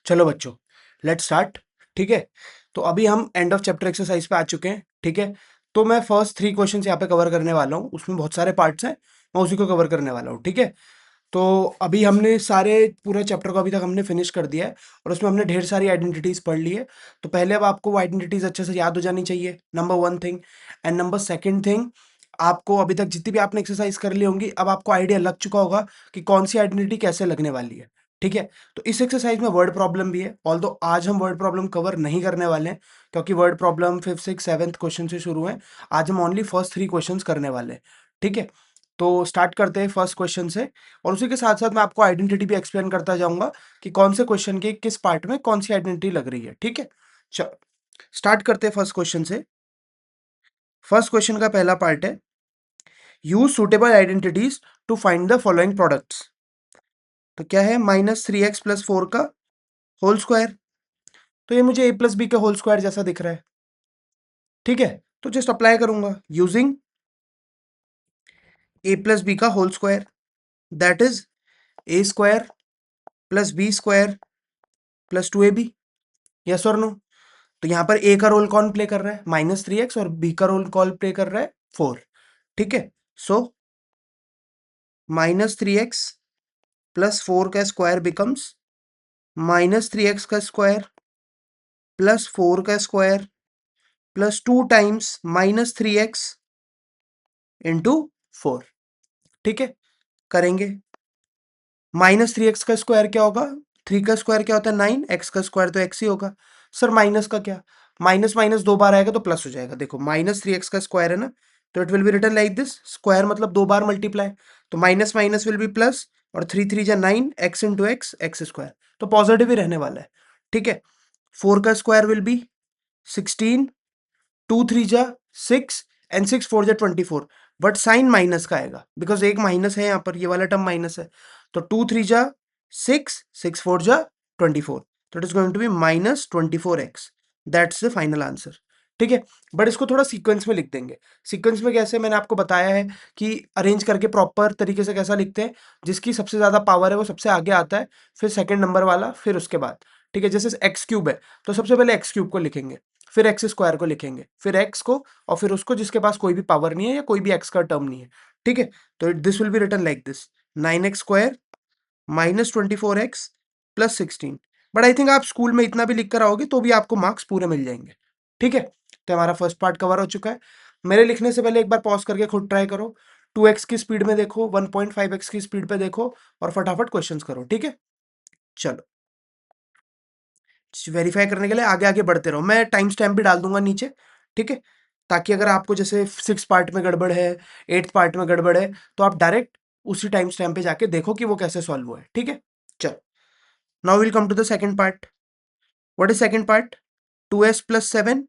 चलो बच्चों, let's start. ठीक है, तो अभी हम एंड ऑफ चैप्टर एक्सरसाइज पे आ चुके हैं। ठीक है, तो मैं फर्स्ट 3 क्वेश्चन यहाँ पे कवर करने वाला हूँ। उसमें बहुत सारे पार्ट्स हैं, मैं उसी को कवर करने वाला हूँ। ठीक है, तो अभी हमने सारे पूरे चैप्टर को अभी तक हमने फिनिश कर दिया है और उसमें हमने ढेर सारी आइडेंटिटीज पढ़ ली है। तो पहले अब आपको वो आइडेंटिटीज अच्छे से याद हो जानी चाहिए, number 1 thing. And number second thing, आपको अभी तक जितनी भी आपने एक्सरसाइज कर ली होंगी, अब आपको आइडिया लग चुका होगा कि कौन सी आइडेंटिटी कैसे लगने वाली है। ठीक है, तो इस एक्सरसाइज में वर्ड प्रॉब्लम भी है, ऑल्दो आज हम वर्ड प्रॉब्लम कवर नहीं करने वाले हैं क्योंकि word problem 5th 6th 7th question से शुरू है। आज हम ओनली फर्स्ट 3 क्वेश्चंस करने वाले हैं। ठीक है, तो स्टार्ट करते हैं फर्स्ट क्वेश्चन से और उसी के साथ साथ मैं आपको आइडेंटिटी भी एक्सप्लेन करता जाऊंगा कि कौन से क्वेश्चन के किस पार्ट में कौन सी आइडेंटिटी लग रही है। ठीक है, चलो स्टार्ट करते हैं फर्स्ट क्वेश्चन से। फर्स्ट क्वेश्चन का पहला पार्ट है, use suitable identities to find the following products. तो क्या है, -3x+4 का होल स्क्वायर। तो ये मुझे a प्लस बी का होल स्क्वायर जैसा दिख रहा है। ठीक है, तो जस्ट अप्लाई करूंगा यूजिंग a प्लस बी का whole square, that is a square plus B square plus 2ab। Yes और नो? तो यहाँ पर a का रोल कौन प्ले कर रहा है, -3x, और b का रोल कौन प्ले कर रहा है, 4। ठीक है, सो -3x प्लस 4 का स्क्वायर बिकम्स -3x का स्क्वायर प्लस 4 का square plus 2 times -3x into 4। ठीक है, करेंगे। -3x का स्क्वायर क्या होगा, 3 का स्क्वायर क्या होता है 9, x का स्क्वायर तो x ही होगा। सर माइनस का क्या, माइनस माइनस 2 बार आएगा तो प्लस हो जाएगा। देखो -3x का स्क्वायर है ना, तो it will be written like this, square मतलब 2 बार मल्टीप्लाई, तो minus minus will be plus, और 3 3 जा 9, x इंटू एक्स स्क्वायर, तो पॉजिटिव ही रहने वाला है। ठीक है, 4 का स्क्वायर विल बी 16, 2 3 जा 6 एंड 6 4 जा 24, बट साइन माइनस का आएगा बिकॉज एक माइनस है यहाँ पर, ये वाला टर्म माइनस है। तो 2 3 जा 6, 6 4 जा 24, तो it is going to be -24x। That's the final answer. ठीक है, बट इसको थोड़ा सीक्वेंस में लिख देंगे। सीक्वेंस में कैसे, मैंने आपको बताया है कि अरेंज करके प्रॉपर तरीके से कैसा लिखते हैं, जिसकी सबसे ज्यादा पावर है वो सबसे आगे आता है, फिर सेकंड नंबर वाला, फिर उसके बाद। ठीक है, जैसे एक्स क्यूब है तो सबसे पहले एक्स क्यूब को लिखेंगे, फिर एक्स स्क्वायर को लिखेंगे, फिर एक्स को, और फिर उसको जिसके पास कोई भी पावर नहीं है या कोई भी एक्स का टर्म नहीं है। ठीक है, तो this will be written like this, 9x square -24x plus 16। But I think आप स्कूल में इतना भी लिख कर आओगे तो भी आपको मार्क्स पूरे मिल जाएंगे। ठीक है, तो हमारा फर्स्ट पार्ट कवर हो चुका है। मेरे लिखने से पहले एक बार पॉज करके खुद ट्राई करो, 2x की स्पीड में देखो, 1.5x की स्पीड पे देखो, और फटाफट क्वेश्चंस करो। ठीक है, चलो वेरीफाई करने के लिए आगे आगे बढ़ते रहो, मैं टाइम स्टैम्प भी डाल दूंगा नीचे। ठीक है, ताकि अगर आपको जैसे 6 पार्ट में गड़बड़ है, 8th पार्ट में गड़बड़ है, तो आप डायरेक्ट उसी टाइम स्टैम्प पे जाके देखो कि वो कैसे सॉल्व हुआ है। ठीक है, चलो now will come to the second part. What is second part, 2s plus 7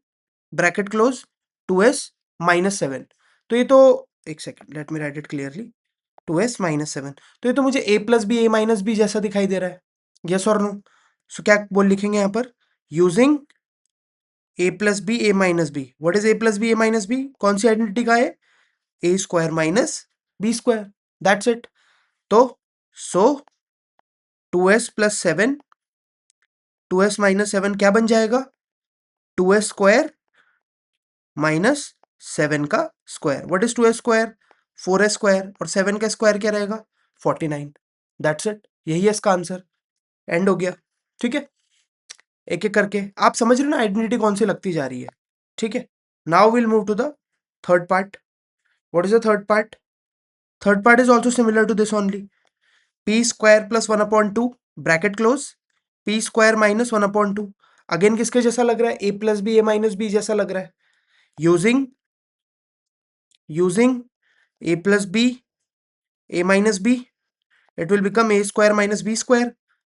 bracket close 2s minus 7। तो ये तो, एक second let me write it clearly, 2s minus 7, तो ये तो मुझे a plus B, a minus B जैसा दिखाई दे रहा है। यस और नो? सो क्या बोल लिखेंगे यहाँ पर, using a plus B A minus B. What is a plus B A minus B, कौन सी आइडेंटिटी का है, A square minus B square, that's it. तो so 2s plus 7, 2s minus 7 क्या बन जाएगा, 2s स्क्वायर माइनस 7 का square. What is 2s square, 4s square, और 7 का स्क्वायर क्या रहेगा, 49। दैट्स इट, यही है इसका आंसर, एंड हो गया। ठीक है, एक एक करके आप समझ रहे हो ना आइडेंटिटी कौन सी लगती जा रही है। ठीक है, now will move to the third part. What is the third part, third part is also similar to this only, P square plus 1/2 bracket close, P square minus 1/2। Again किसके जैसा लग रहा है, A plus B A minus B जैसा लग रहा है। Using using A plus B A minus B, it will become a square minus b square.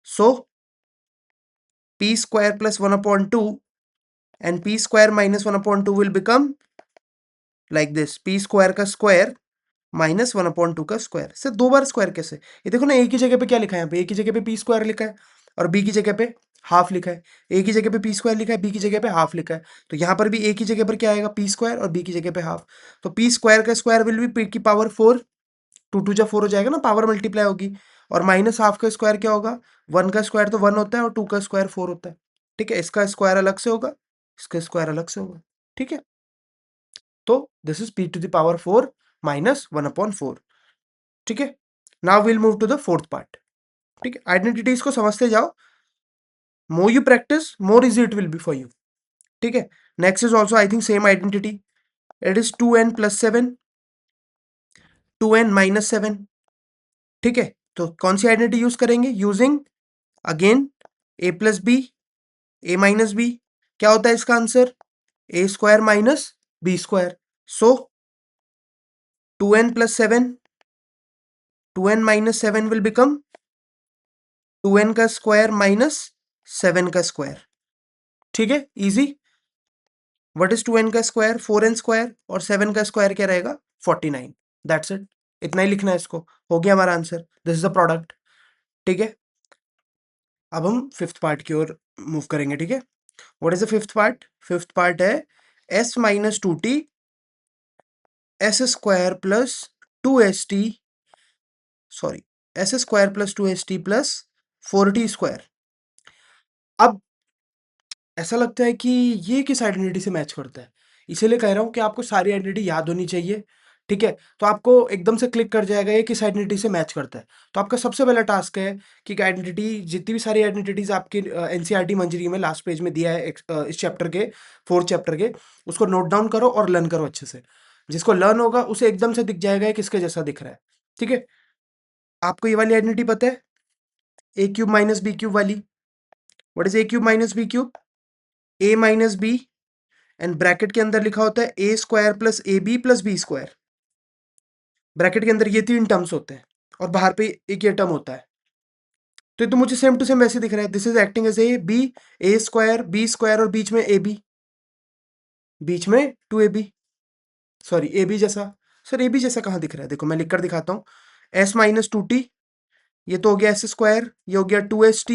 So p square plus 1/2 and p square minus 1/2 will become like this, p square का square minus 1/2 का square. सिर्फ 2 bar square कैसे, ये देखो ना, ए की जगह पे क्या लिखा है, यहाँ पे ए की जगह पे पी स्क्वायर लिखा है और बी की जगह पे हाफ लिखा है। ए की जगह पे पी स्क्वायर लिखा है, बी की जगह पे हाफ लिखा है, तो यहाँ पर भी ए की जगह पर क्या आएगा, पी स्क्वायर, और बी की जगह पे हाफ। तो पी स्क्वायर का स्क्वायर विल बी पी की पावर 4, 2 2 जा 4 हो जाएगा ना, पावर मल्टीप्लाई होगी, और माइनस हाफ का स्क्वायर क्या होगा, 1 का स्क्वायर तो 1 होता है और 2 का स्क्वायर 4 होता है। ठीक है, इसका स्क्वायर अलग से होगा, इसका स्क्वायर अलग से होगा। ठीक है, तो this is p to the power 4 minus 1/4। ठीक है, now will move to the fourth part. ठीक है, आइडेंटिटीज को समझते जाओ, more you practise more easy it will be for you. ठीक है, next is also I think same identity, it is 2n + 7, 2n - 7। ठीक है, तो कौन सी आइडेंटिटी यूज करेंगे, using again a + b, a - b। क्या होता है इसका answer, a² - b²। So 2n + 7, 2n - 7 will become 2n का स्क्वायर माइनस 7 का स्क्वायर। ठीक है, इजी। व्हाट इज 2n का स्क्वायर, 4n स्क्वायर, और 7 का स्क्वायर क्या रहेगा, 49। दैट्स इट, इतना ही लिखना है इसको, हो गया हमारा answer, this is the product. ठीक है, अब हम फिफ्थ पार्ट की ओर मूव करेंगे। ठीक है, what is the fifth part, fifth part है s - 2t s² + 2st, sorry, s² + 2st + 4t²। अब ऐसा लगता है कि ये किस आइडेंटिटी से मैच करता है, इसीलिए कह रहा हूँ कि आपको सारी आइडेंटिटी याद होनी चाहिए। ठीक है, तो आपको एकदम से क्लिक कर जाएगा ये किस आइडेंटिटी से मैच करता है। तो आपका सबसे पहला टास्क है कि आइडेंटिटी, जितनी भी सारी आइडेंटिटीज आपकी एनसीईआरटी मंजरी में लास्ट पेज में दिया है इस चैप्टर के, फोर्थ चैप्टर के, उसको नोट डाउन करो और लर्न करो अच्छे से। जिसको लर्न होगा उसे एकदम से दिख जाएगा ये किसके जैसा दिख रहा है। ठीक है, आपको ये वाली आइडेंटिटी पता है, a³ - b³ वाली। What is a³ - b³, a - b, and bracket के अंदर लिखा होता है a² + ab + b²। ब्रैकेट के अंदर ये 3 टर्म्स होते हैं और बाहर पे एक ये टर्म होता है। तो ये तो मुझे सेम टू सेम वैसे दिख रहा है, this is acting as a² b² और बीच में ab, बीच में 2ab, सॉरी ab जैसा। सर ab जैसा कहाँ दिख रहा है, देखो मैं लिख कर दिखाता हूँ, s - 2t, ये तो हो गया s², ये हो गया 2st,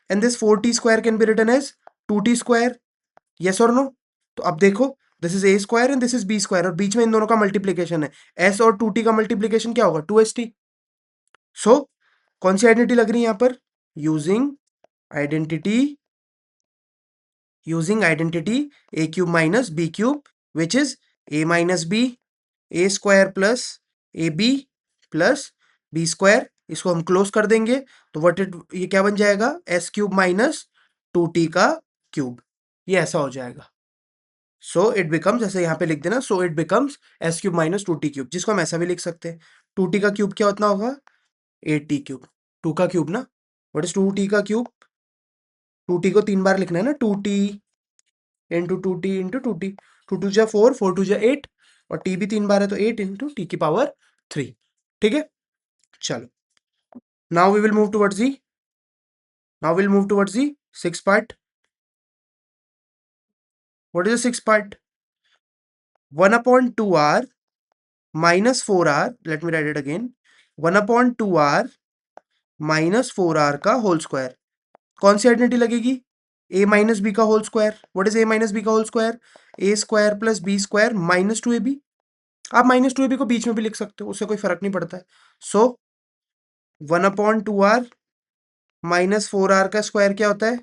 and this 4t² can be written as 2t²। Yes और नो, तो अब देखो, this is a² and this is b² और बीच में इन दोनों का मल्टीप्लीकेशन है, s और 2t का मल्टीप्लीकेशन क्या होगा, 2st। सो कौन सी आइडेंटिटी लग रही है यहां पर, using identity, using identity a³ - b³ which is a - b, a² + ab + b²। इसको हम क्लोज कर देंगे, तो व्हाट इट, ये क्या बन जाएगा, s³ - 2t का क्यूब, ये ऐसा हो जाएगा। सो इट बिकम्स, ऐसे यहाँ पे लिख देना, so it becomes s³ - 2t cube, जिसको हम ऐसा भी लिख सकते हैं, 2t का क्यूब क्या उतना होगा, 8t³, 2 का क्यूब ना, व्हाट इज 2t का क्यूब, 2t को 3 बार लिखना है ना, 2t into 2t into 2t, 2 2 4, 4 2 8, और t भी 3 बार है तो 8 इंटू t की पावर 3। ठीक है, चलो, now we will move towards the, now will move towards the six part. What is the six part, 1/2r -4r, let me write it again, 1/2r -4r का whole square. कौन सी identity लगेगी, a - b का whole square. What is a - b का whole square, a² + b² - 2ab। आप -2ab को बीच में भी लिख सकते हो, उससे कोई फर्क नहीं पड़ता है। सो 1/2r -4r का स्क्वायर क्या होता है,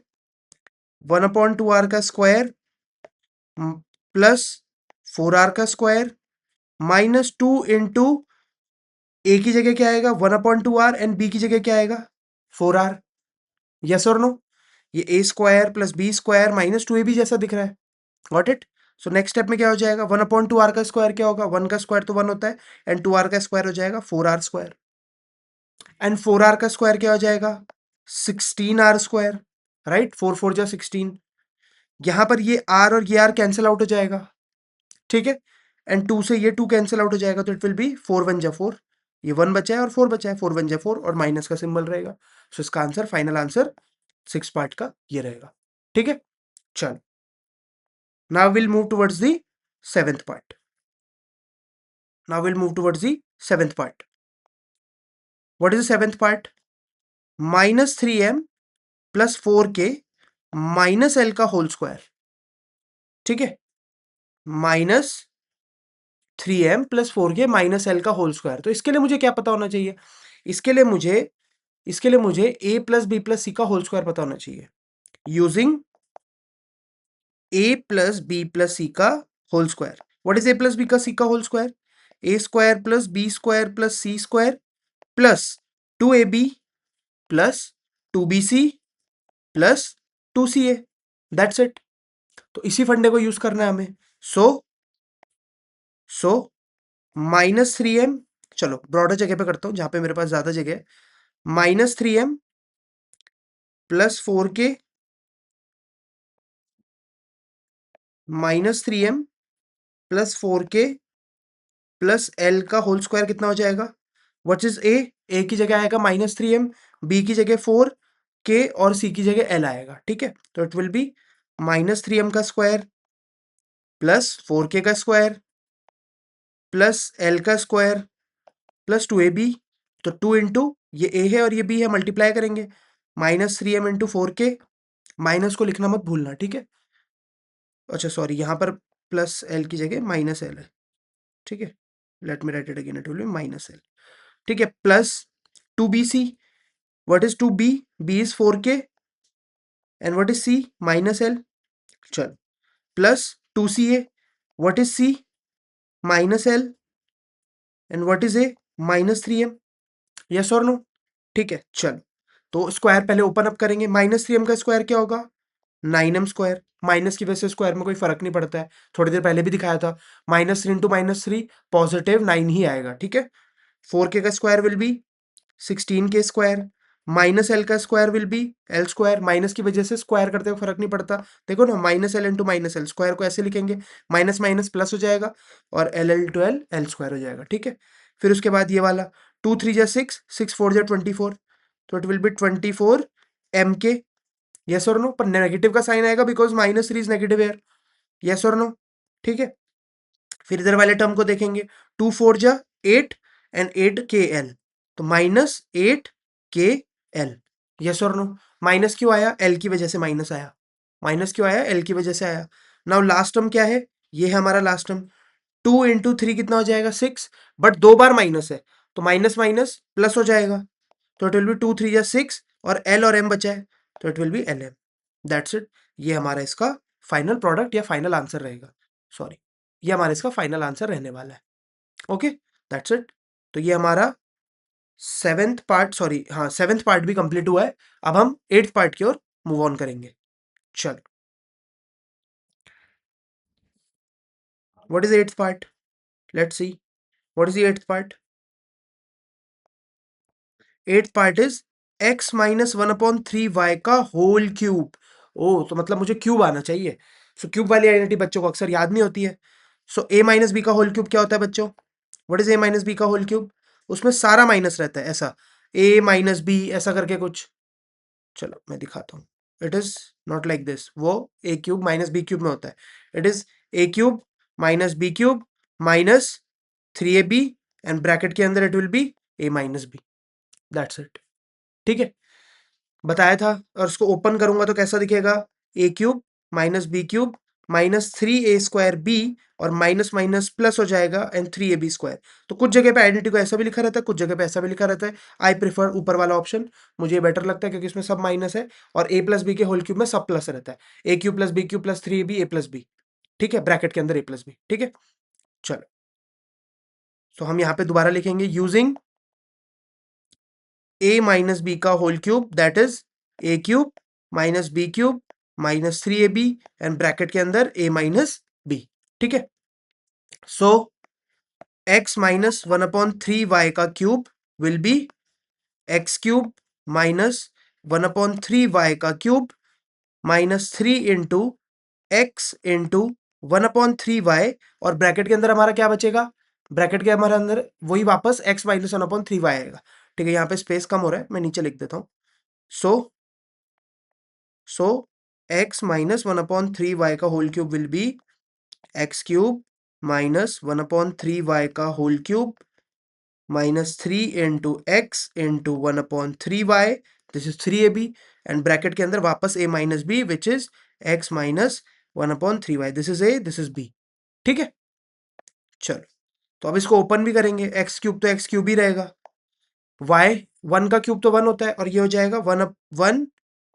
1/2r का स्क्वायर प्लस 4r का स्क्वायर -2 इंटू, a की जगह क्या आएगा 1/2r एंड b की जगह क्या आएगा 4r। यस और नो, ये a² + b² - 2ab जैसा दिख रहा है, got it. So next step में क्या हो जाएगा, 1/2r का स्क्वायर क्या होगा, 1 का स्क्वायर तो 1 होता है, एंड 2r का स्क्वायर हो जाएगा 4r², एंड 4r का स्क्वायर क्या हो जाएगा 16r², राइट, 4 4 जा 16। यहां पर ये r और ये r कैंसिल आउट हो जाएगा। ठीक है, एंड 2 से ये 2 कैंसिल आउट हो जाएगा, तो इट विल बी 4 1 जा 4, ये 1 बचा है और 4 बचा है, 4 1 जा 4, और माइनस का सिंबल रहेगा। सो इसका आंसर, फाइनल आंसर 6 पार्ट का ये रहेगा। ठीक है, चलो, now will move towards the seventh part, now will move towards the seventh part. What is the seventh part, -3m + 4k - l का होल स्क्वायर। ठीक है, -3m + 4k - l का होल स्क्वायर। तो इसके लिए मुझे क्या पता होना चाहिए, इसके लिए मुझे इसके लिए मुझे a plus B plus C का होल स्क्वायर पता होना चाहिए using a plus B plus C का whole square. What is a plus B का सी का whole square? a square plus B square plus C square plus 2ab plus 2bc plus 2ca. That's it. तो इसी फंडे को use करना है हमें. सो सो -3m, चलो ब्रॉडर जगह पे करता हूं जहां पे मेरे पास ज्यादा जगह है. -3m plus 4k -3m plus 4k plus L का होल स्क्वायर कितना हो जाएगा? व्हाट इज ए की जगह आएगा -3m, बी की जगह 4k और सी की जगह एल आएगा. ठीक है, तो इट विल बी -3m का स्क्वायर प्लस 4k का स्क्वायर प्लस एल का स्क्वायर प्लस 2ab. तो 2 इंटू ये a है और ये b है, मल्टीप्लाई करेंगे. -3m इंटू 4k, माइनस को लिखना मत भूलना. ठीक है, अच्छा सॉरी, यहाँ पर प्लस एल की जगह माइनस एल है. ठीक है, let me write it again, it will be minus L. ठीक है, plus 2bc. What is 2b? b is 4k and what is c? Minus L. चल, plus 2ca. What is c? Minus L. And what is a? -3m. Yes और no? ठीक है, चल. तो square पहले open up करेंगे. -3m का square क्या होगा? 9m square. माइनस की वजह से स्क्वायर में कोई फर्क नहीं पड़ता है, थोड़ी देर पहले भी दिखाया था. -3 इंटू -3 पॉजिटिव 9 ही आएगा. ठीक है, 4k का square will be 16k square. Minus L का square will be L square. Minus की वजह से स्क्वायर करते हुए फर्क नहीं पड़ता. देखो ना, -l इंटू -l, स्क्वायर को ऐसे लिखेंगे, माइनस माइनस प्लस हो जाएगा और L L two L L square हो जाएगा. ठीक है, फिर उसके बाद ये वाला 2 3 जा 6, 6 4 जा 24. तो it will B 24 mk. Yes और नो? पर नेगेटिव का साइन आएगा because -3 is negative air. Yes और नो? ठीक है, फिर इधर वाले टर्म को देखेंगे. 2 4 जा 8 एंड 8kl. तो -8kl. यस और नो? माइनस क्यों आया? एल की वजह से माइनस आया. माइनस क्यों आया? एल की वजह से आया. नाउ लास्ट टर्म क्या है? ये है हमारा लास्ट टर्म. 2 इंटू 3 कितना हो जाएगा? 6. बट 2 बार माइनस है, तो माइनस माइनस प्लस हो जाएगा. तो इट विल बी 2 3 जा 6 और एल और एम बचा है, तो it will be L M. That's it. ये हमारा इसका फाइनल प्रोडक्ट या फाइनल आंसर रहेगा. सॉरी, ये हमारा इसका फाइनल आंसर रहने वाला है. Okay, that's it. तो ये हमारा सेवेंथ पार्ट, सॉरी हाँ, सेवेंथ पार्ट भी कंप्लीट हुआ है. अब हम एट्थ पार्ट की ओर मूव ऑन करेंगे. चलो, what is eighth part? Let's see what is the eighth part. Eighth part is x minus 1/3y का होल क्यूब. ओ, तो मतलब मुझे क्यूब आना चाहिए. सो क्यूब वाली आइडेंटिटी बच्चों को अक्सर याद नहीं होती है. सो a माइनस बी का होल क्यूब क्या होता है बच्चों? What is a minus B का होल क्यूब? उसमें सारा माइनस रहता है, ऐसा a माइनस बी ऐसा करके कुछ. चलो मैं दिखाता हूँ. It is not like this. वो a cube minus B cube में होता है. It is a cube minus B cube minus 3ab and bracket के अंदर it will be a minus B. That's it. ठीक है, बताया था. और उसको ओपन करूंगा तो कैसा दिखेगा? a cube minus B cube minus 3a² b और माइनस माइनस प्लस हो जाएगा एंड 3ab². तो कुछ जगह पे आइडेंटिटी को ऐसा भी लिखा रहता है, कुछ जगह पे ऐसा भी लिखा रहता है. आई प्रेफर ऊपर वाला ऑप्शन, मुझे बेटर लगता है क्योंकि इसमें सब माइनस है और a प्लस बी के होल क्यूब में सब प्लस रहता है. a cube plus B cube plus 3ab a plus B. ठीक है, ब्रैकेट के अंदर a प्लस बी. ठीक है, चलो. तो हम यहाँ पे दोबारा लिखेंगे यूजिंग a माइनस बी का whole cube, that is a cube minus B cube minus 3ab and bracket के अंदर a माइनस बी. ठीक है, सो x माइनस 1/3y का cube will be x cube minus 1/3y का cube minus 3 into X into 1/3y और bracket के अंदर हमारा क्या बचेगा? ब्रैकेट के हमारे अंदर वही वापस x माइनस 1/3y आएगा. ठीक है, यहाँ पे स्पेस कम हो रहा है, मैं नीचे लिख देता हूँ. सो x माइनस 1/3y का whole cube will be x cube minus 1/3y का whole cube minus 3 into X into 1/3y. This is 3ab and bracket के अंदर वापस a minus B which is x minus 1/3y. This is a, this is b. ठीक है, चलो. तो अब इसको ओपन भी करेंगे. एक्स क्यूब तो एक्स क्यूब ही रहेगा. y 1 का क्यूब तो 1 होता है और ये हो जाएगा 1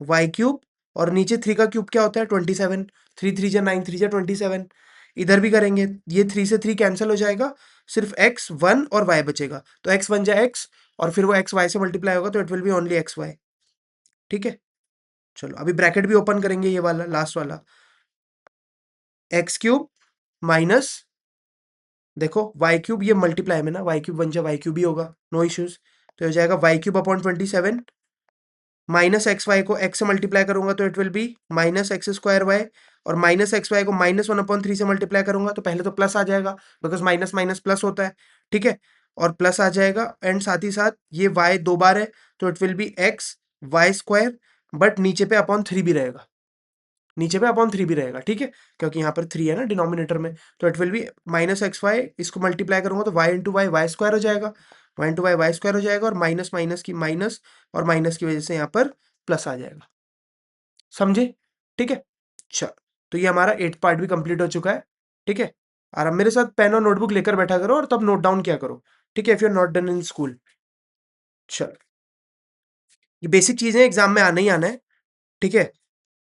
वाई क्यूब और नीचे 3 का क्यूब क्या होता है 27। 3 3 जा 9 3 जा 27। इधर भी करेंगे, ये 3 से 3 कैंसिल हो जाएगा, सिर्फ x 1 और y बचेगा, तो x बन जाए x और फिर वो x y से मल्टीप्लाई होगा तो it will be only X Y. ठीक है, चलो अभी ब्रैकेट भी ओपन करेंगे, ये वाला लास्ट वाला, एक्स क्यूब माइनस, देखो वाई क्यूब ये मल्टीप्लाई में ना, वाई क्यूब बन जाए वाई क्यूब ही होगा, नो इश्यूज। तो हो जाएगा Y cube upon 27 minus X Y को एक्स से मल्टीप्लाई करूंगा तो it will be minus X square Y, और माइनस एक्स वाई को -1/3 से मल्टीप्लाई करूंगा तो पहले तो प्लस आ जाएगा, बिकॉज माइनस माइनस प्लस होता है। ठीक है, और प्लस आ जाएगा एंड साथ ही साथ ये वाई 2 बार है तो it will be X Y square, but नीचे पे अपॉन 3 भी रहेगा, नीचे पे अपॉन 3 भी रहेगा। ठीक है, क्योंकि यहाँ पर 3 है ना डिनोमिनेटर में, तो it will be minus X Y, इसको मल्टीप्लाई करूंगा तो Y into Y Y square हो जाएगा, Y into Y Y square हो जाएगा, और माइनस माइनस की माइनस, और माइनस की वजह से यहाँ पर प्लस आ जाएगा। समझे? ठीक है, चल, तो ये हमारा 8th पार्ट भी कंप्लीट हो चुका है। ठीक है, और अब मेरे साथ पेन और नोटबुक लेकर बैठा करो और तब नोट डाउन किया करो। ठीक है, if you are not done in school. चल, ये बेसिक चीजें एग्जाम में आना ही आना है। ठीक है,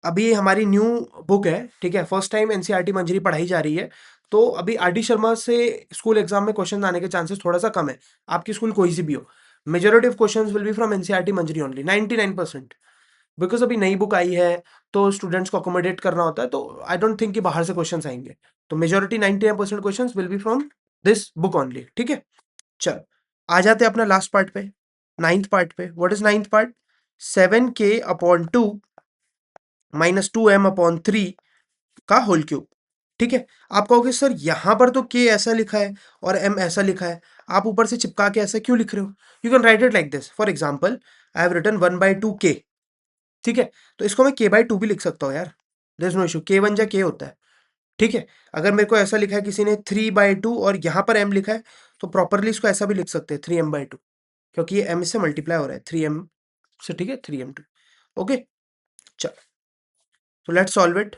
अभी हमारी न्यू बुक है, ठीक है, फर्स्ट टाइम एनसीईआरटी मंजरी पढ़ाई जा रही है, तो अभी आरडी शर्मा से स्कूल एग्जाम में क्वेश्चन आने के चांसेस थोड़ा सा कम है, आपकी स्कूल कोई सी भी हो। Majority of questions will be from NCERT Manjari only, 99%, because अभी नई बुक आई है तो स्टूडेंट्स को अकोमोडेट करना होता है, तो आई डोंट थिंक कि बाहर से क्वेश्चंस आएंगे, तो majority 99% questions will be from this book only. ठीक है, चल, आ जाते हैं अपना लास्ट पार्ट पे, 9th पार्ट पे। What is 9th part? 7k/2 -2m/3 का होल क्यूब। ठीक है, आप कहोगे सर यहां पर तो k ऐसा लिखा है और m ऐसा लिखा है, आप ऊपर से चिपका के ऐसा क्यों लिख रहे हो? You can write it like this, for example I have written 1/2k। ठीक है, तो इसको मैं k/2 भी लिख सकता हूँ यार, there is no issue, k बन जा k होता है। ठीक है, अगर मेरे को ऐसा लिखा है किसी ने 3/2 और यहाँ पर m लिखा है, तो प्रॉपरली इसको ऐसा भी लिख सकते हैं 3m/2, क्योंकि ये m से मल्टीप्लाई हो रहा है 3m से। ठीक है, 3m2। ओके, चल, तो लेट्स सॉल्व इट,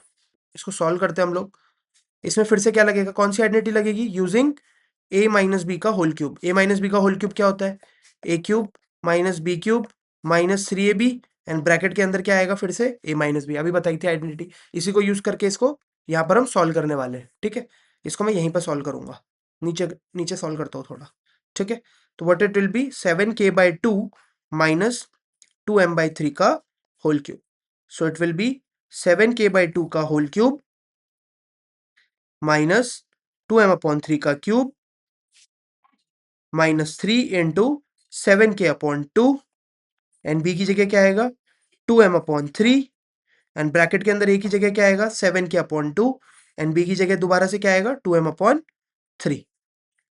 इसको सॉल्व करते हैं हम लोग। इसमें फिर से क्या लगेगा, कौन सी आइडेंटिटी लगेगी? यूजिंग a माइनस बी का whole cube. a minus B का होल क्यूब क्या होता है? a cube minus B cube minus 3ab, and bracket के अंदर क्या आएगा फिर से? a माइनस बी, अभी बताई थी आइडेंटिटी, इसी को यूज करके इसको यहाँ पर हम सॉल्व करने वाले हैं। ठीक है, इसको मैं यहीं पर सॉल्व करूंगा, नीचे नीचे सॉल्व करता हूँ थोड़ा। ठीक है, तो what it will be 7k/2 minus 2m/3 का whole cube, so it will be 7k/2 का होल क्यूब माइनस 2m/3 का cube minus 3 into 7k/2, and B की जगह क्या आएगा? 2m/3, एंड ब्रैकेट के अंदर ए की जगह क्या आएगा? 7k/2, एंड बी की जगह दोबारा से क्या आएगा? 2m/3।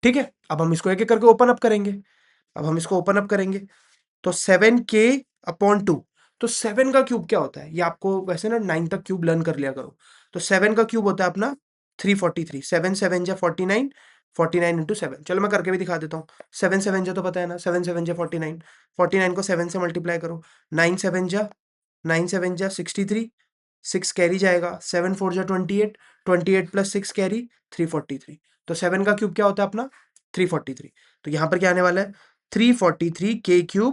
ठीक है, अब हम इसको एक एक करके ओपन अप करेंगे, अब हम इसको ओपन अप करेंगे, तो 7k/2, तो 7 का क्यूब क्या होता है? ये आपको वैसे ना 9 तक क्यूब लर्न कर लिया करो। तो 7 का क्यूब होता है अपना 343, 7 7 जा 49, 49 इंटू 7। चलो मैं करके भी दिखा देता हूँ। 7 7 जा तो पता है ना, 7 7 जा 49, 49 को 7 से मल्टीप्लाई करो, 9 7 जा 9 7 जा 63, 6 कैरी जाएगा, 7 4 जा 28, 28 प्लस 6 कैरी 343। तो 7 का क्यूब क्या होता है अपना? 343। तो यहाँ पर क्या आने वाला है? 343k³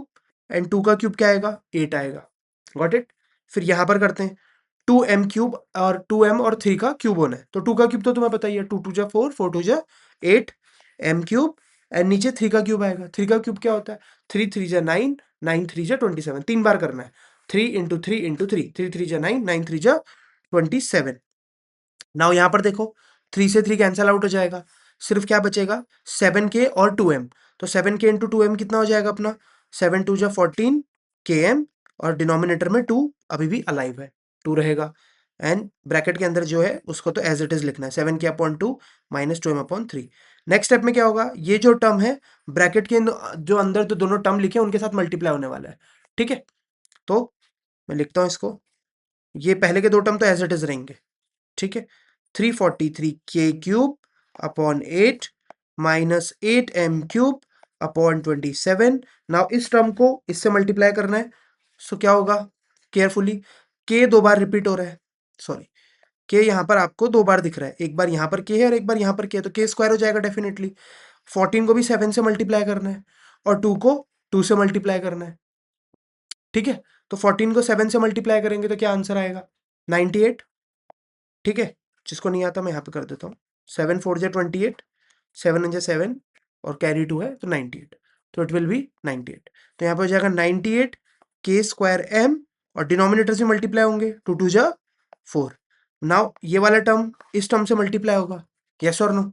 एंड 2 का क्यूब क्या आएगा? 8 आएगा। Got it? फिर यहाँ पर करते हैं 2m³ और 2m और 3 का क्यूब होना है, तो 2 का क्यूब तो तुम्हें पता ही है, 2 2 जा 4, 4 2 जा 8, m³ एंड नीचे 3 का क्यूब आएगा। 3 का क्यूब क्या होता है? 3 3 जा 9, 9 3 जा 27, 3 बार करना है, 3 इंटू 3 इंटू 3, 3 3 जा 9, 9 3 जा 27। नाउ यहाँ पर देखो 3 से 3 कैंसल आउट हो जाएगा, सिर्फ क्या बचेगा? 7k और 2m, तो 7k इंटू 2m कितना हो जाएगा अपना? 7 2 जा 14 km, और डिनोमिनेटर में 2 अभी भी अलाइव है, 2 रहेगा, एंड ब्रैकेट के अंदर जो है उसको तो एज इट इज लिखना है, 7k/2 minus 2m/3। Next step में क्या होगा? ये जो टर्म है ब्रैकेट के जो अंदर जो दोनों टर्म लिखे हैं उनके साथ मल्टीप्लाई होने वाला है। ठीक है, तो मैं लिखता हूँ इसको, ये पहले के दो टर्म तो एज इट इज रहेंगे। ठीक है, 343k³ upon 8 minus 8m³ upon 27। Now इस टर्म को इससे मल्टीप्लाई करना है, सो क्या होगा? केयरफुली, k 2 बार रिपीट हो रहा है, सॉरी, k यहाँ पर आपको 2 बार दिख रहा है, एक बार यहाँ पर k है और एक बार यहाँ पर k है, तो k स्क्वायर हो जाएगा डेफिनेटली। 14 को भी 7 से मल्टीप्लाई करना है और 2 को 2 से मल्टीप्लाई करना है, ठीक है। तो 14 को 7 से मल्टीप्लाई करेंगे तो क्या आंसर आएगा? 98, ठीक है। जिसको नहीं आता मैं यहाँ पे कर देता हूँ। 7 4 जा 28, 7 जा 7 और कैरी 2 है तो 98, तो इट विल बी 98। तो यहाँ पे हो जाएगा 98 के स्क्वायर एम और डिनोमिनेटर से मल्टीप्लाई होंगे, 2 2 जा 4। नाउ ये वाला टर्म इस टर्म से मल्टीप्लाई होगा, यस और नो,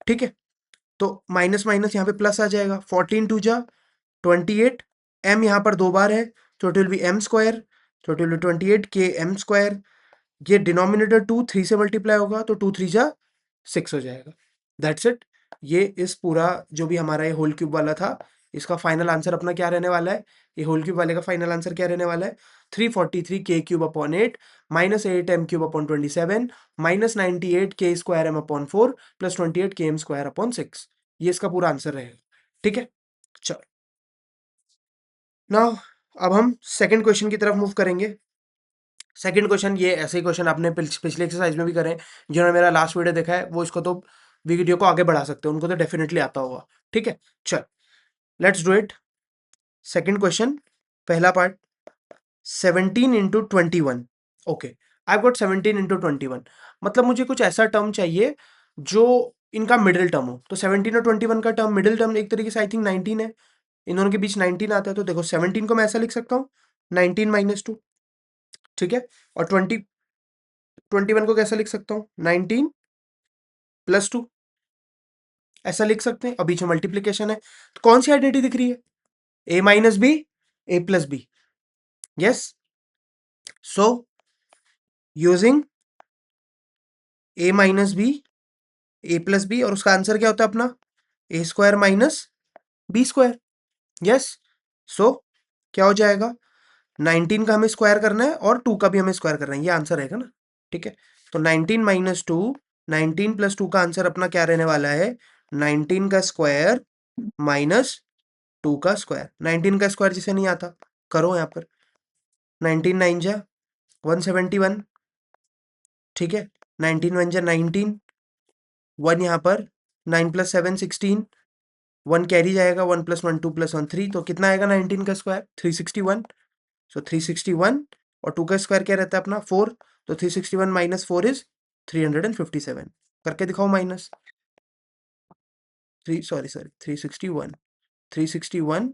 ठीक है। तो माइनस माइनस यहाँ पे प्लस आ जाएगा, 14 2 जा 28, एम यहाँ पर 2 बार है तो it will be M square, तो इट विल बी 28 के एम स्क्वायर। ये डिनोमिनेटर 2 3 से मल्टीप्लाई होगा तो 2 3 जा 6 हो जाएगा। That's it. ये इस पूरा जो भी हमारा ये होल क्यूब वाला था, इसका फाइनल आंसर अपना क्या रहने वाला है? ये होल क्यूब वाले का फाइनल आंसर क्या रहने वाला है? 343 के cube upon 8 minus 8 M cube upon 27 minus 98 के स्क्वायर एम अपॉन 4 प्लस 28 के एम स्क्वायर अपॉन 6। ये इसका पूरा आंसर रहेगा, ठीक है। चलो नाउ अब हम सेकंड क्वेश्चन की तरफ मूव करेंगे। सेकंड क्वेश्चन, ये ऐसे ही क्वेश्चन आपने पिछले एक्सरसाइज में भी करे, जिन्होंने मेरा लास्ट वीडियो देखा है वो इसको तो वीडियो को आगे बढ़ा सकते हैं, उनको तो डेफिनेटली आता होगा, ठीक है। चल let's do it. Second question, पहला part, 17 into 21। Okay, I got 17 into 21, मतलब मुझे कुछ ऐसा टर्म चाहिए जो इनका मिडिल टर्म हो। तो 17 और 21 का टर्म मिडिल टर्म एक तरीके से आई थिंक 19 है, इन दोनों के बीच 19 आता है। तो देखो 17 को मैं ऐसा लिख सकता हूँ 19 माइनस 2, ठीक है। और 21 को कैसा लिख सकता हूँ 19 प्लस 2, ऐसा लिख सकते हैं। और बीच में मल्टीप्लीकेशन है, तो कौन सी आइडेंटिटी दिख रही है? A minus B, A plus B, yes. So using A minus B, A plus B, और उसका आंसर क्या होता है अपना? A square minus B square, yes. So क्या हो जाएगा? 19 का हमें स्क्वायर करना है और 2 का भी हमें स्क्वायर करना है, ये आंसर रहेगा ना, ठीक है। तो 19 माइनस 2, 19 प्लस 2 का आंसर अपना क्या रहने वाला है? 19 का स्क्वायर माइनस 2 का स्क्वायर। 19 का स्क्वायर जिसे नहीं आता करो यहाँ पर, 19 9 जा 171, ठीक है। 19 1 जा 19, 1 यहाँ पर, 9 प्लस 7 16, 1 कैरी जाएगा, 1 प्लस 1 2 प्लस 1 3, तो कितना आएगा 19 का स्क्वायर? 361। सो 361 और 2 का स्क्वायर क्या रहता है अपना? 4, तो 361 माइनस 4 इज 357। करके दिखाओ माइनस 3, सॉरी सॉरी 361, 361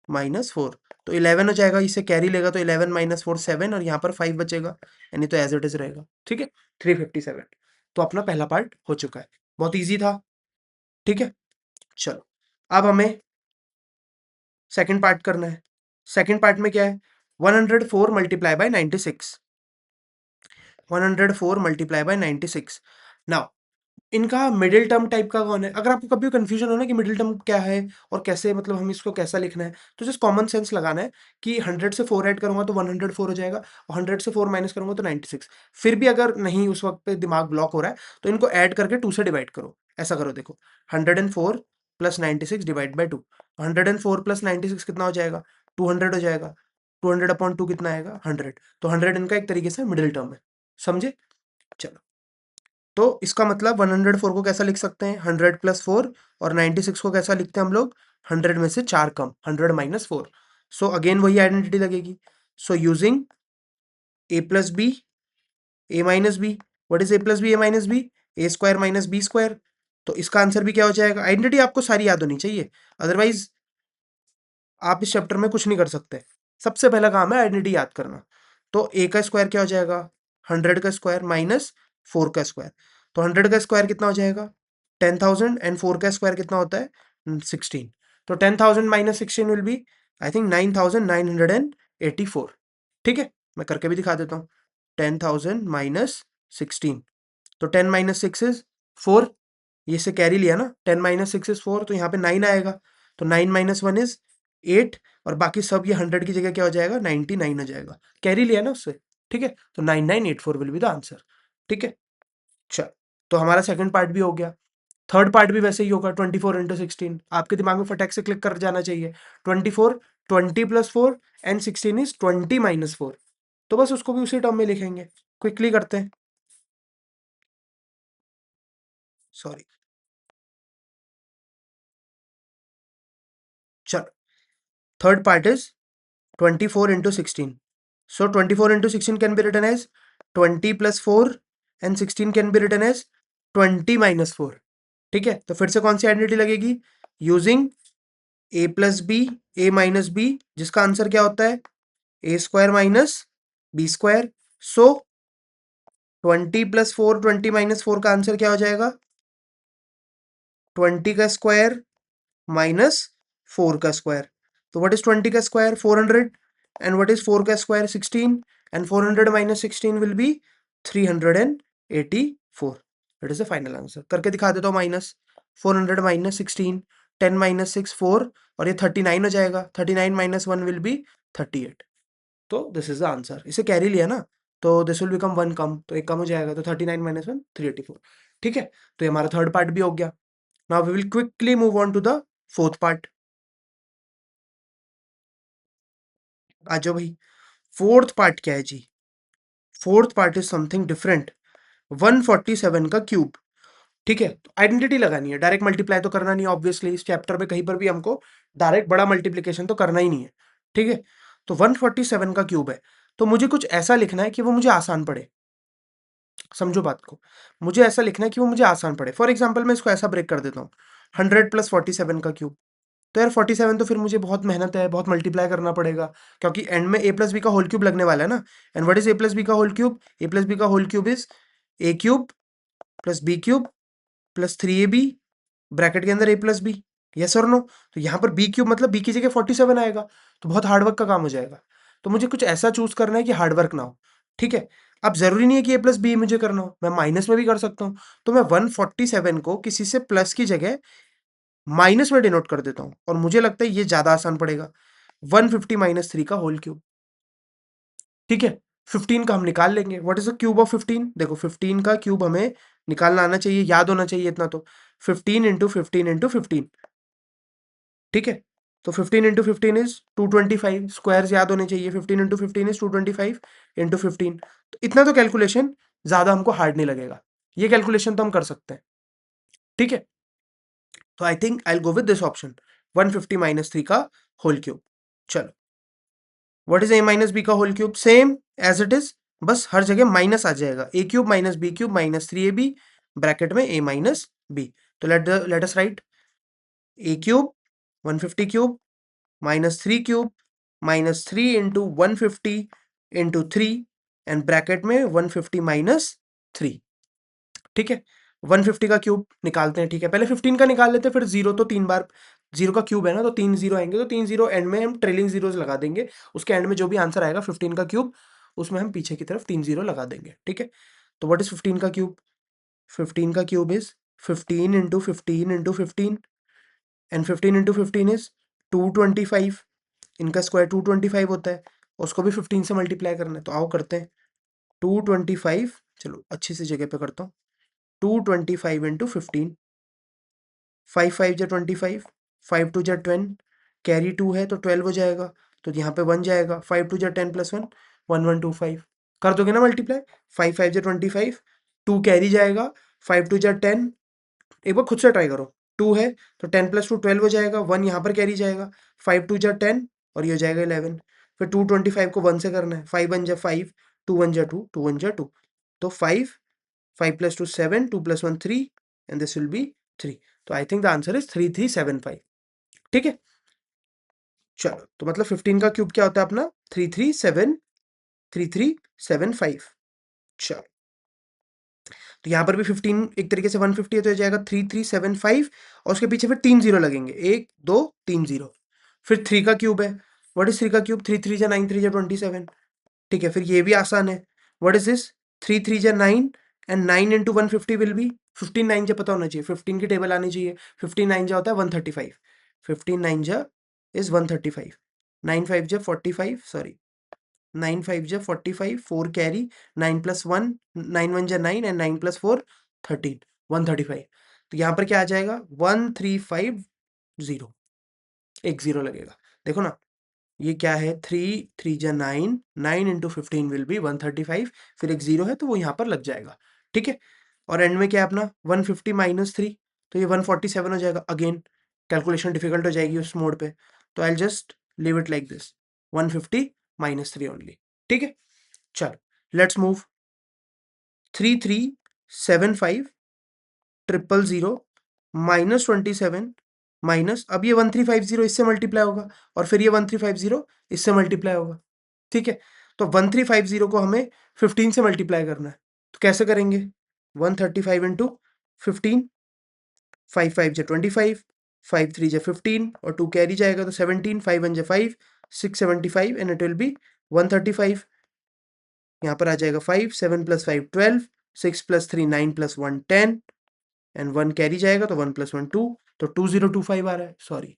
माइनस 4, तो 11 हो जाएगा। इसे कैरी लेगा तो 11 माइनस 4 7, और यहाँ पर 5 बचेगा, यानी तो एज इट इज रहेगा, ठीक है। 357। तो अपना पहला पार्ट हो चुका है, बहुत ईजी था, ठीक है। चलो अब हमें सेकंड पार्ट करना है। सेकंड पार्ट में क्या है? 104 multiply by 96, 104 multiply by 96। Now इनका मिडिल टर्म टाइप का कौन है? अगर आपको कभी कंफ्यूजन हो ना कि मिडिल टर्म क्या है और कैसे, मतलब हम इसको कैसा लिखना है, तो जस्ट कॉमन सेंस लगाना है कि 100 से 4 ऐड करूंगा तो 104 हो जाएगा, और 100 से 4 माइनस करूंगा तो 96। फिर भी अगर नहीं उस वक्त पे दिमाग ब्लॉक हो रहा है तो इनको ऐड करके 2 से डिवाइड करो। ऐसा करो, देखो 104 प्लस 96 डिवाइड बाई 2, 104 प्लस 96 कितना हो जाएगा? 200 हो जाएगा। 200 अपॉन 2 कितना आएगा? 100। तो 100 इनका एक तरीके से मिडिल टर्म है, समझे? चलो, तो इसका मतलब 104 को कैसा लिख सकते हैं? 100 प्लस 4, और 96 को कैसा लिखते हैं हम लोग? 100 में से 4 कम, 100 माइनस 4। सो अगेन वही आइडेंटिटी लगेगी। So using A plus B, A minus B, what is A plus B, A minus B, A square minus B square. तो इसका आंसर भी क्या हो जाएगा? आइडेंटिटी आपको सारी याद होनी चाहिए, अदरवाइज आप इस चैप्टर में कुछ नहीं कर सकते। सबसे पहला काम है आइडेंटिटी याद करना। तो ए का स्क्वायर क्या हो जाएगा? 100 का स्क्वायर माइनस 4 का स्क्वायर। तो 100 का स्क्वायर कितना हो जाएगा? 10,000, एंड 4 का स्क्वायर कितना होता है? 16। तो 10,000 minus 16 will be I think 9,984, ठीक है। मैं करके भी दिखा देता हूँ। 10,000 माइनस 16, तो 10 माइनस 6 इज 4, ये से कैरी लिया ना, 10 माइनस 6 इज 4, तो यहाँ पे 9 आएगा। तो 9 माइनस 1 इज 8, और बाकी सब ये 100 की जगह क्या हो जाएगा? 99 हो जाएगा, कैरी लिया ना उससे, ठीक है। तो 9984 विल बी द आंसर, ठीक है। चल, तो हमारा सेकंड पार्ट भी हो गया। थर्ड पार्ट भी वैसे ही होगा, 24 इंटू 16। आपके दिमाग में फटाक से क्लिक कर जाना चाहिए। 24, 20 प्लस 4 एंड 16 इज 20 माइनस 4, तो बस उसको भी उसी टर्म में लिखेंगे। क्विकली करते हैं, सॉरी। चलो, third part is 24 into 16. So 24 into 16 can be written as 20 plus 4 and 16 can be written as 20 minus 4. ठीक है, तो फिर से कौन सी आइडेंटिटी लगेगी? Using a plus B, A minus B, जिसका आंसर क्या होता है? A square minus B square. So 20 plus 4, 20 minus 4 का आंसर क्या हो जाएगा? 20 का स्क्वायर माइनस 4 का स्क्वायर. तो व्हाट इज 20 का स्क्वायर? 400. एंड व्हाट इज 4 का square? 16. And 400 minus 16 will B 384. That is the final answer. करके दिखा देता हूँ. माइनस 400 माइनस 16, 10 माइनस 6 4, और ये 39 हो जाएगा. 39 माइनस 1 विल बी 38. तो दिस इज द आंसर. इसे कैरी लिया ना, तो दिस विल बिकम 1 कम, तो एक कम हो जाएगा. तो 39 माइनस 1 384. ठीक है, तो ये हमारा थर्ड पार्ट भी हो गया. Now we will quickly move on to the fourth part. आ जाओ भाई. फोर्थ पार्ट क्या है जी? Fourth part is something different. 147 का क्यूब. ठीक है, तो आइडेंटिटी लगानी है. डायरेक्ट मल्टीप्लाई तो करना नहीं है ऑब्वियसली. इस चैप्टर में कहीं पर भी हमको डायरेक्ट बड़ा मल्टीप्लीकेशन तो करना ही नहीं है. ठीक है, तो 147 का क्यूब है, तो मुझे कुछ ऐसा लिखना है कि वो मुझे आसान पड़े. समझो बात को. मुझे ऐसा लिखना है कि वो मुझे आसान पड़े. फॉर एग्जाम्पल मैं इसको ऐसा ब्रेक कर देता हूँ. 100 प्लस 47 का क्यूब. तो यार 47 तो फिर मुझे बहुत मेहनत है, बहुत मल्टीप्लाई करना पड़ेगा, क्योंकि एंड में ए प्लस बी का होल क्यूब लगने वाला है ना. And what is A plus B का whole cube? A plus B का whole cube is A cube plus B cube plus 3ab bracket के अंदर ए प्लस बी. यस और नो? तो यहाँ पर बी क्यूब मतलब बी की जगह 47 आएगा, तो बहुत हार्डवर्क का काम हो जाएगा. तो मुझे कुछ ऐसा चूज करना है कि हार्डवर्क ना हो. ठीक है, अब जरूरी नहीं है कि ए प्लस बी मुझे करना हो, मैं माइनस में भी कर सकता हूँ. तो मैं 147 को किसी से प्लस की जगह माइनस में डिनोट कर देता हूं, और मुझे लगता है ये ज्यादा आसान पड़ेगा. 150 माइनस 3 का होल क्यूब. ठीक है, 15 का हम निकाल लेंगे. What is the cube of 15? देखो 15 का क्यूब हमें निकालना आना चाहिए, याद होना चाहिए इतना तो. 15 इंटू 15 इंटू 15. ठीक है, तो 15 इंटू 15 इज 225. स्क्वायर्स याद होने चाहिए. 15 इंटू 15 इज 225 इंटू 15. तो इतना तो कैलकुलेशन ज्यादा हमको हार्ड नहीं लगेगा. ये कैलकुलेशन तो हम कर सकते हैं. ठीक है, तो I think I go with this option, 150 minus 3 का होल क्यूब. चलो, what is A minus B का whole cube? Same as it is, बस हर जगह माइनस आ जाएगा. A cube minus B cube minus 3ab bracket में ए माइनस बी. तो let us write A cube 150 cube minus 3 cube minus 3 into 150 into 3 and bracket में 150 minus 3. ठीक है, 150 का क्यूब निकालते हैं. ठीक है, पहले 15 का निकाल लेते हैं, फिर जीरो तो 3 बार, जीरो का क्यूब है ना, तो 3 जीरो आएंगे, तो 3 जीरो एंड में हम ट्रेलिंग जीरोस लगा देंगे. उसके एंड में जो भी आंसर आएगा 15 का क्यूब, उसमें हम पीछे की तरफ 3 जीरो लगा देंगे. ठीक है, तो व्हाट इज 15 का क्यूब? 15 का cube is 15 into 15 into 15, and 15 into 15 is 225. इनका स्क्वायर 225 होता है, उसको भी 15 से मल्टीप्लाई करना है. तो आओ करते हैं. 225, चलो अच्छी सी जगह पे करता हूँ. 225 इंटू 15. 5 5 जा 25, 5 2 जा 10, कैरी 2 है तो 12 हो जाएगा, तो यहाँ पे 1 जाएगा. 5 2 जा 10 प्लस 1, 1125. कर दोगे ना मल्टीप्लाई? 5 5 जा 25, 2 कैरी जाएगा, 5 2 जा 10. एक बार खुद से ट्राई करो. 2 है तो 10 प्लस 2 12 हो जाएगा, 1 यहाँ पर कैरी जाएगा, 5 2 जा 10 और ये हो जाएगा 11. फिर 225 को 1 से करना है. 5 1 जा 5, 2 1 जा 2, 2 1 जा 2. तो 5, 5 plus 2 7, 2 plus 1 3, and this will be 3. तो I think the answer is 3375. ठीक है, चलो, तो मतलब 15 का क्यूब क्या होता है अपना? 3375. चलो, तो यहाँ पर भी 15 एक तरीके से 150 है, तो ये जाएगा 3375, और उसके पीछे फिर 3 जीरो लगेंगे. 1 2 3 जीरो. फिर 3 का क्यूब है. व्हाट इज 3 का क्यूब? 3 3 जा 9, 3 जा 27. ठीक है, फिर ये भी आसान है. What is this? 3 3 जा 9, एंड 9 इंटू 150 विल बी 15. 9 जा पता होना चाहिए, 15 की टेबल आनी चाहिए. 15 9 जा होता है 135. 15 9 जा इज 135. 9 5 जा 45, सॉरी, 9 5 जा 45, 4 कैरी, 9 प्लस 1, 9 1 जा 9, एंड 9 प्लस 4 13, 135. तो यहाँ पर क्या आ जाएगा? 1350. एक जीरो लगेगा. देखो ना, ये क्या है? 3 3 जा 9, 9 इंटू 15 विल बी 135. फिर एक जीरो है तो वो यहाँ पर लग जाएगा. ठीक है, और एंड में क्या है अपना? 150 माइनस 3, तो ये 147 हो जाएगा. अगेन कैलकुलेशन डिफिकल्ट हो जाएगी उस मोड पे, तो I just leave it like this, 150 minus 3 only. ठीक है, चलो लेट्स मूव। 3375 माइनस 27 माइनस, अब ये 1350 इससे मल्टीप्लाई होगा और फिर ये 1350 इससे मल्टीप्लाई होगा। ठीक है, तो 1350 को हमें 15 से मल्टीप्लाई करना है, तो कैसे करेंगे? 135 इंटू 15, 5 5 जा 25, 5 3 जा 15 और 2 कैरी जाएगा तो 17, 5 1 जा 5, 675 एंड इट विल बी 135। यहाँ पर आ जाएगा 5, 7 plus 5 12, 6 plus 3 9 plus 1 10 and 1 carry जाएगा तो 1 प्लस 1 2, तो 2025 आ रहा है, सॉरी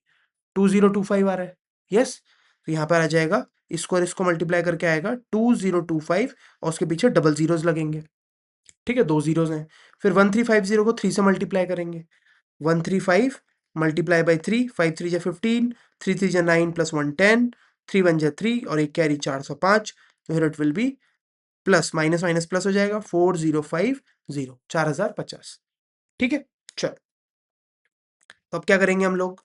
2025 आ रहा है। यस, तो यहाँ पर आ जाएगा, इसको और इसको मल्टीप्लाई करके आएगा 2025 और उसके पीछे डबल जीरोस लगेंगे। ठीक है, 2 जीरोस हैं। फिर 1350 को 3 से मल्टीप्लाई करेंगे, 135 मल्टीप्लाई बाई 3, 5 3 जा 15, 3 3 जा 9 प्लस 1 10, 3 1 जा 3 और एक कैरी 405, तो here it will be plus minus minus plus हो जाएगा 4050, 4050। ठीक है, चलो तो अब क्या करेंगे हम लोग?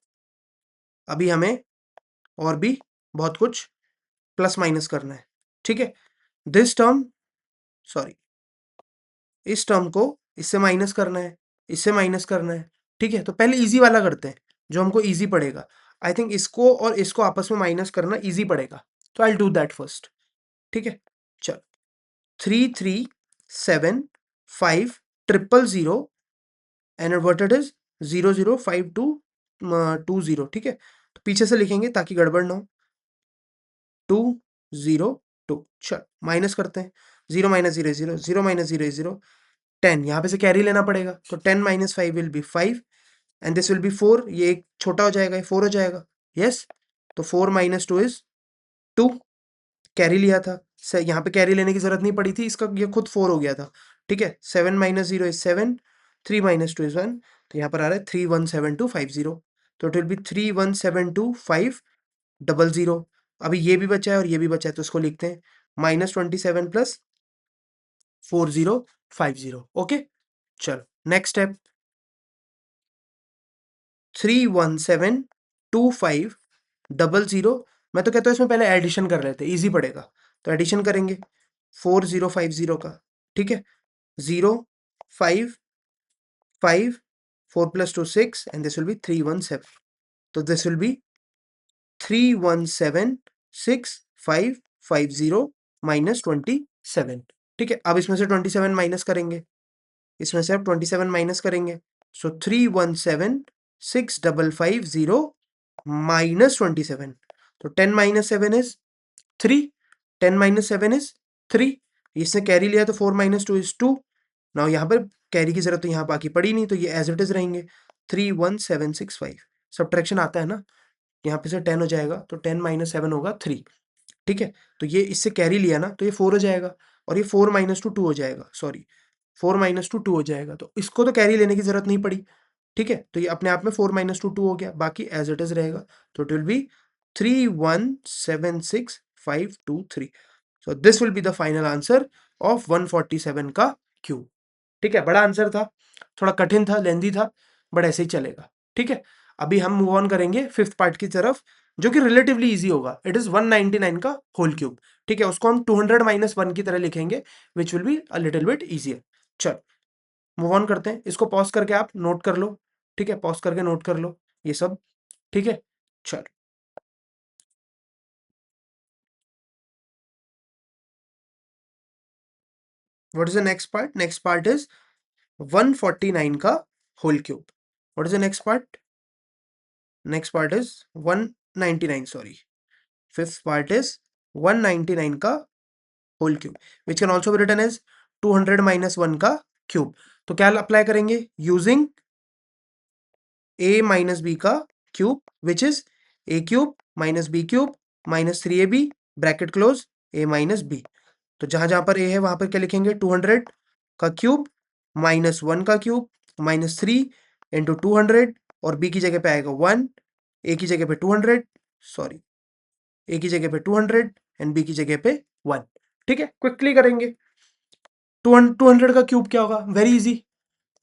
अभी हमें और भी बहुत कुछ प्लस माइनस करना है। ठीक है, दिस टर्म, सॉरी इस टर्म को इससे माइनस करना है, इससे माइनस करना है। ठीक है, तो पहले इजी वाला करते हैं जो हमको इजी पड़ेगा। आई थिंक इसको और इसको आपस में माइनस करना इजी पड़ेगा, तो I will do that first. ठीक है, चलो 3375 एंड व्हाट इट इज 005220। ठीक है, तो पीछे से लिखेंगे ताकि गड़बड़ ना हो। 202, चल माइनस करते हैं। 0 माइनस 0 0, 0 माइनस 0 0, 10 यहाँ पे से कैरी लेना पड़ेगा, तो 10 minus 5 will be 5 and this will B 4, ये एक छोटा हो जाएगा, ये 4 हो जाएगा। यस, तो 4 माइनस 2 इज 2, कैरी लिया था, यहाँ पे कैरी लेने की जरूरत नहीं पड़ी थी, इसका ये खुद 4 हो गया था। ठीक है, 7 माइनस 0 इज 7, 3 माइनस 2 इज 1, तो यहाँ पर आ रहा है 317250, तो इट विल बी 317250। अभी ये भी बचा है और ये भी बचा है, तो इसको लिखते हैं -27 प्लस 4050। ओके, चलो नेक्स्ट स्टेप, 317250। मैं तो कहता हूँ इसमें पहले एडिशन कर लेते हैं, इजी पड़ेगा, तो एडिशन करेंगे 4050 का। ठीक है, 0 5 5, 4 plus 2 6 and this will B 317, तो दिस विल बी 317650 माइनस 27। ठीक है, अब इसमें से 27 माइनस करेंगे, इसमें से अब 27 माइनस करेंगे, सो 317650 माइनस 27, तो 10 माइनस 7 इज 3, 10 माइनस 7 इज 3, इसने कैरी लिया तो 4 माइनस 2 इज 2। नाउ यहाँ पर कैरी की जरूरत तो यहाँ बाकी पड़ी नहीं, तो ये एज इट इज रहेंगे 31765। सब्ट्रैक्शन आता है ना, यहाँ पे से 10 हो जाएगा, तो 10 माइनस 7 होगा 3। ठीक है, तो ये इससे कैरी लिया ना, तो ये 4 हो जाएगा और ये 4 माइनस 2 2 हो जाएगा, सॉरी 4 माइनस 2 2 हो जाएगा, तो इसको तो कैरी लेने की जरूरत नहीं पड़ी। ठीक है, तो ये अपने आप में 4 माइनस 2 2 हो गया, बाकी एज इट इज रहेगा, तो it will B 317653। So this will be the final answer of 147 का क्यूब। ठीक है, बड़ा आंसर था, थोड़ा कठिन था, लेंदी था, बट ऐसे ही चलेगा। ठीक है, अभी हम मूव ऑन करेंगे फिफ्थ पार्ट की तरफ, जो कि रिलेटिवली इजी होगा। इट इज 199 का होल क्यूब। ठीक है, उसको हम 200 माइनस 1 की तरह लिखेंगे, which will be a little bit easier. चल मूव ऑन करते हैं, इसको पॉज करके आप नोट कर लो। ठीक है, पॉज करके नोट कर लो ये सब। ठीक है, चल what is the next part? Next part is 149 का whole cube. What is the next part? Next part is 199, sorry fifth part is 199 का whole cube, which can also be written as 200 minus 1 का cube. तो क्या apply करेंगे? Using a minus B का cube, which is a cube minus B cube minus 3ab bracket close a minus B. तो जहां जहां पर a है वहां पर क्या लिखेंगे? 200 का क्यूब माइनस 1 का क्यूब माइनस 3 इंटू 200 और b की जगह पे आएगा 1, a की जगह पे 200, सॉरी ए की जगह पे 200 एंड बी की जगह पे 1। ठीक है, क्विकली करेंगे। 200 का क्यूब क्या होगा? Very easy.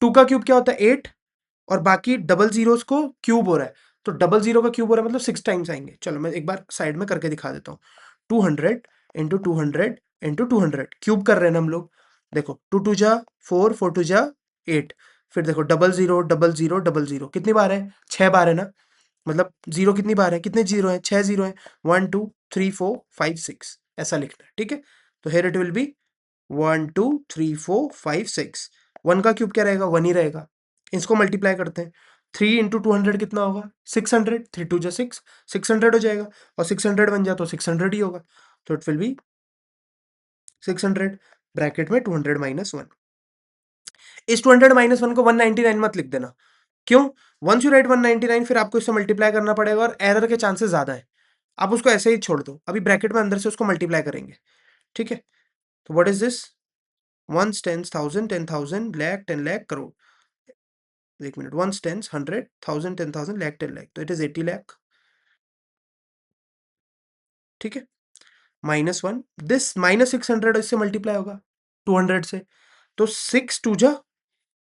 2 का क्यूब क्या होता है? 8 और बाकी डबल जीरोस को क्यूब हो रहा है, तो डबल जीरो का क्यूब हो रहा है मतलब 6 टाइम्स आएंगे। चलो मैं एक बार साइड में करके दिखा देता हूँ। 200 इंटू 200 इंटू 200 क्यूब कर रहे हैं ना हम लोग। देखो 2 टू जा 4, 4 टू जा 8, फिर देखो double zero double zero double zero, कितनी बार है? 6 बार है ना। मतलब जीरो कितनी बार है? कितने जीरो है? 6 जीरो है। 1 2 3 4 5 6 ऐसा लिखना है, ठीक है। तो हेयर इट विल बी 1 2 3 4 5 6। 1 का क्यूब क्या रहेगा? 1 ही रहेगा। इसको मल्टीप्लाई करते हैं। 3 इंटू 200 कितना होगा? 600। 3 टू जा 6, 600 हो जाएगा। और 600 बन जाए तो 600 ही होगा। तो इट विल बी 600 ब्रैकेट में 200 माइनस 1। इस 200 माइनस 1 को 199 मत लिख देना। क्यों? वंस यू राइट 199 फिर आपको इससे मल्टीप्लाई करना पड़ेगा और एरर के चांसेस ज्यादा है। आप उसको ऐसे ही छोड़ दो, अभी ब्रैकेट में अंदर से उसको मल्टीप्लाई करेंगे, ठीक है। तो what is this? Ones, tens, thousand, 10,000, lakh, 10 lakh, crore. एक minute, ones, tens, 100, 1000, 10,000, lakh, 10 lakh, तो इट इज 80 लाख, ठीक है। माइनस 1, दिस माइनस 600 इससे मल्टीप्लाई होगा 200 से, तो 6 टू जा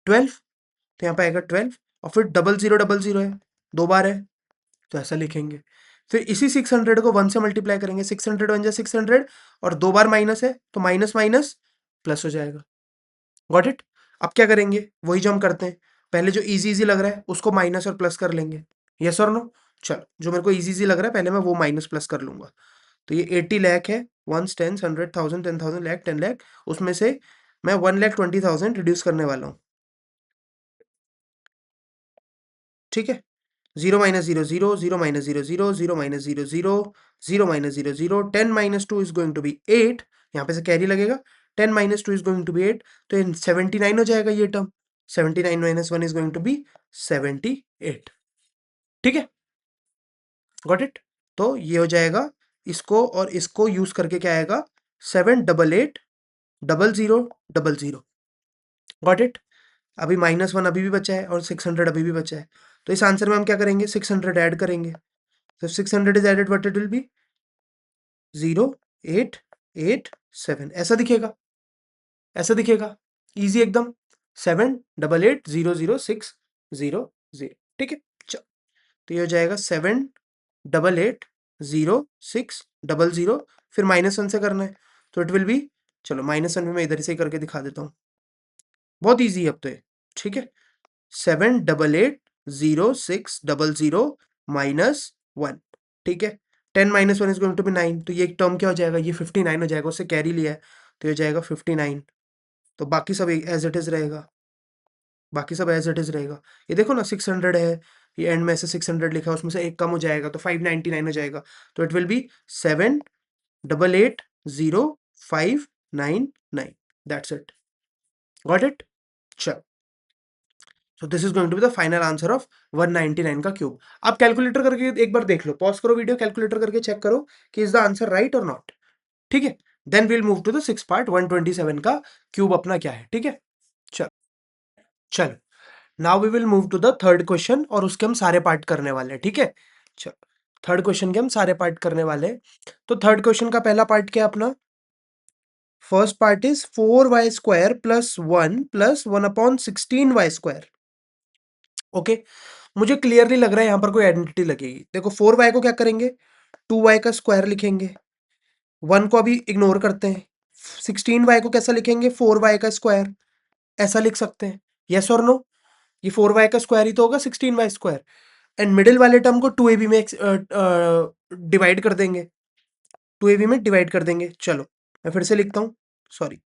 12, तो यहाँ पे आएगा 12। और फिर डबल जीरो है, 2 बार है, तो ऐसा लिखेंगे। फिर इसी 600 को 1 से मल्टीप्लाई करेंगे, 600 बन जाए 600, और 2 बार माइनस है तो माइनस माइनस प्लस हो जाएगा। Got it? अब क्या करेंगे? वही जो हम करते हैं, पहले जो इजी इजी लग रहा है उसको माइनस और प्लस कर लेंगे। यस और नो? चलो, जो मेरे को इजी इजी लग रहा है पहले मैं वो माइनस प्लस कर लूंगा। तो ये 80 लाख है, वंस, टेंस, 100, 1000, 10,000, लाख, 10 लाख, उसमें से मैं 1,20,000 रिड्यूस करने वाला हूँ, ठीक है। 0 minus 0 0, 0 minus 0 0, 0 minus 0 0, 0 minus 0 0, 10 minus 2 is going to be 8। यहाँ पे से कैरी लगेगा, 10 minus 2 is going to be 8, तो इन 79 हो जाएगा ये term. 79 minus 1 is going to be 78, ठीक है। Got it? तो ये हो जाएगा, इसको और इसको यूज करके क्या आएगा? 788 00 00। Got it? अभी माइनस 1 अभी भी बचा है और 600 अभी भी बचा है, तो इस आंसर में हम क्या करेंगे? 600 ऐड करेंगे। So 600 is added, what it will be? 0887 ऐसा दिखेगा, ऐसा दिखेगा, इजी एकदम। 788 00 6 0 0, ठीक है। तो ये हो जाएगा 788 00 6 0 0, फिर माइनस 1 से करना है, तो इट विल बी, चलो माइनस 1 में मैं इधर से ही करके दिखा देता हूँ, बहुत ईजी है अब तो ये, ठीक है। 788 06 0 0 माइनस 1, ठीक है। 10 minus 1 is going to be 9, तो ये एक टर्म क्या हो जाएगा? ये 59 हो जाएगा, उससे कैरी लिया है तो ये हो जाएगा 59। तो बाकी सब एज इट इज रहेगा, बाकी सब एज इट इज रहेगा। ये देखो ना 600 है, ये एंड में ऐसे 600 लिखा है, उसमें से एक कम हो जाएगा तो 599 हो जाएगा। तो it will be 7880599, that's it. Got it? चलो, so this is going to be the final answer of 199 का क्यूब। आप कैलकुलेटर करके एक बार देख लो, पॉज करो वीडियो, कैलकुलेटर करके चेक करो कि इज द आंसर राइट और नॉट, ठीक है। Then will move to the six part, 127 का क्यूब अपना क्या है, ठीक है। चल चल, now we will move to the third question, और उसके हम सारे पार्ट करने वाले हैं, ठीक है। चल, थर्ड क्वेश्चन के हम सारे पार्ट करने वाले हैं। तो थर्ड क्वेश्चन का पहला पार्ट क्या है अपना? First part is 4y² plus 1 plus 1/16y²। Okay, मुझे क्लियरली लग रहा है यहाँ पर कोई आइडेंटिटी लगेगी। देखो 4y को क्या करेंगे? 2y का स्क्वायर लिखेंगे। 1 को अभी इग्नोर करते हैं। 16y को कैसा लिखेंगे? 4y का स्क्वायर, ऐसा लिख सकते हैं। यस और नो? ये 4y का स्क्वायर ही तो होगा 16y स्क्वायर। एंड मिडिल वाले टर्म को 2ab में डिवाइड कर देंगे, 2ab में डिवाइड कर देंगे। चलो मैं फिर से लिखता हूँ, सॉरी,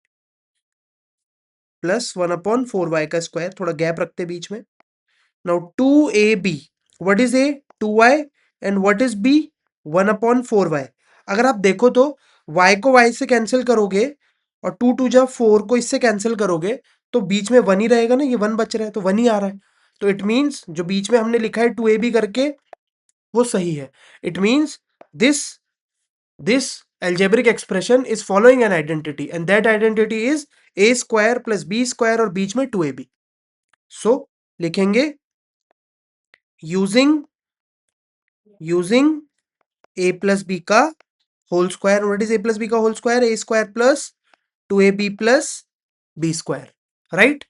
प्लस 1/4y का स्क्वायर, थोड़ा गैप रखते बीच में। Now 2ab, what is a? 2y, and what is b? 1/4y। अगर आप देखो तो y को y से कैंसिल करोगे और 2 2 जा 4 को इससे कैंसिल करोगे तो बीच में 1 ही रहेगा ना, ये 1 बच रहा है तो 1 ही आ रहा है। तो इट मीन्स जो बीच में हमने लिखा है 2ab करके वो सही है। It means this this algebraic expression is following an identity, and that identity is a square plus b square और बीच में 2ab। सो लिखेंगे यूजिंग a प्लस b का whole square. What is a plus b का whole square? a square plus 2ab plus b square, right.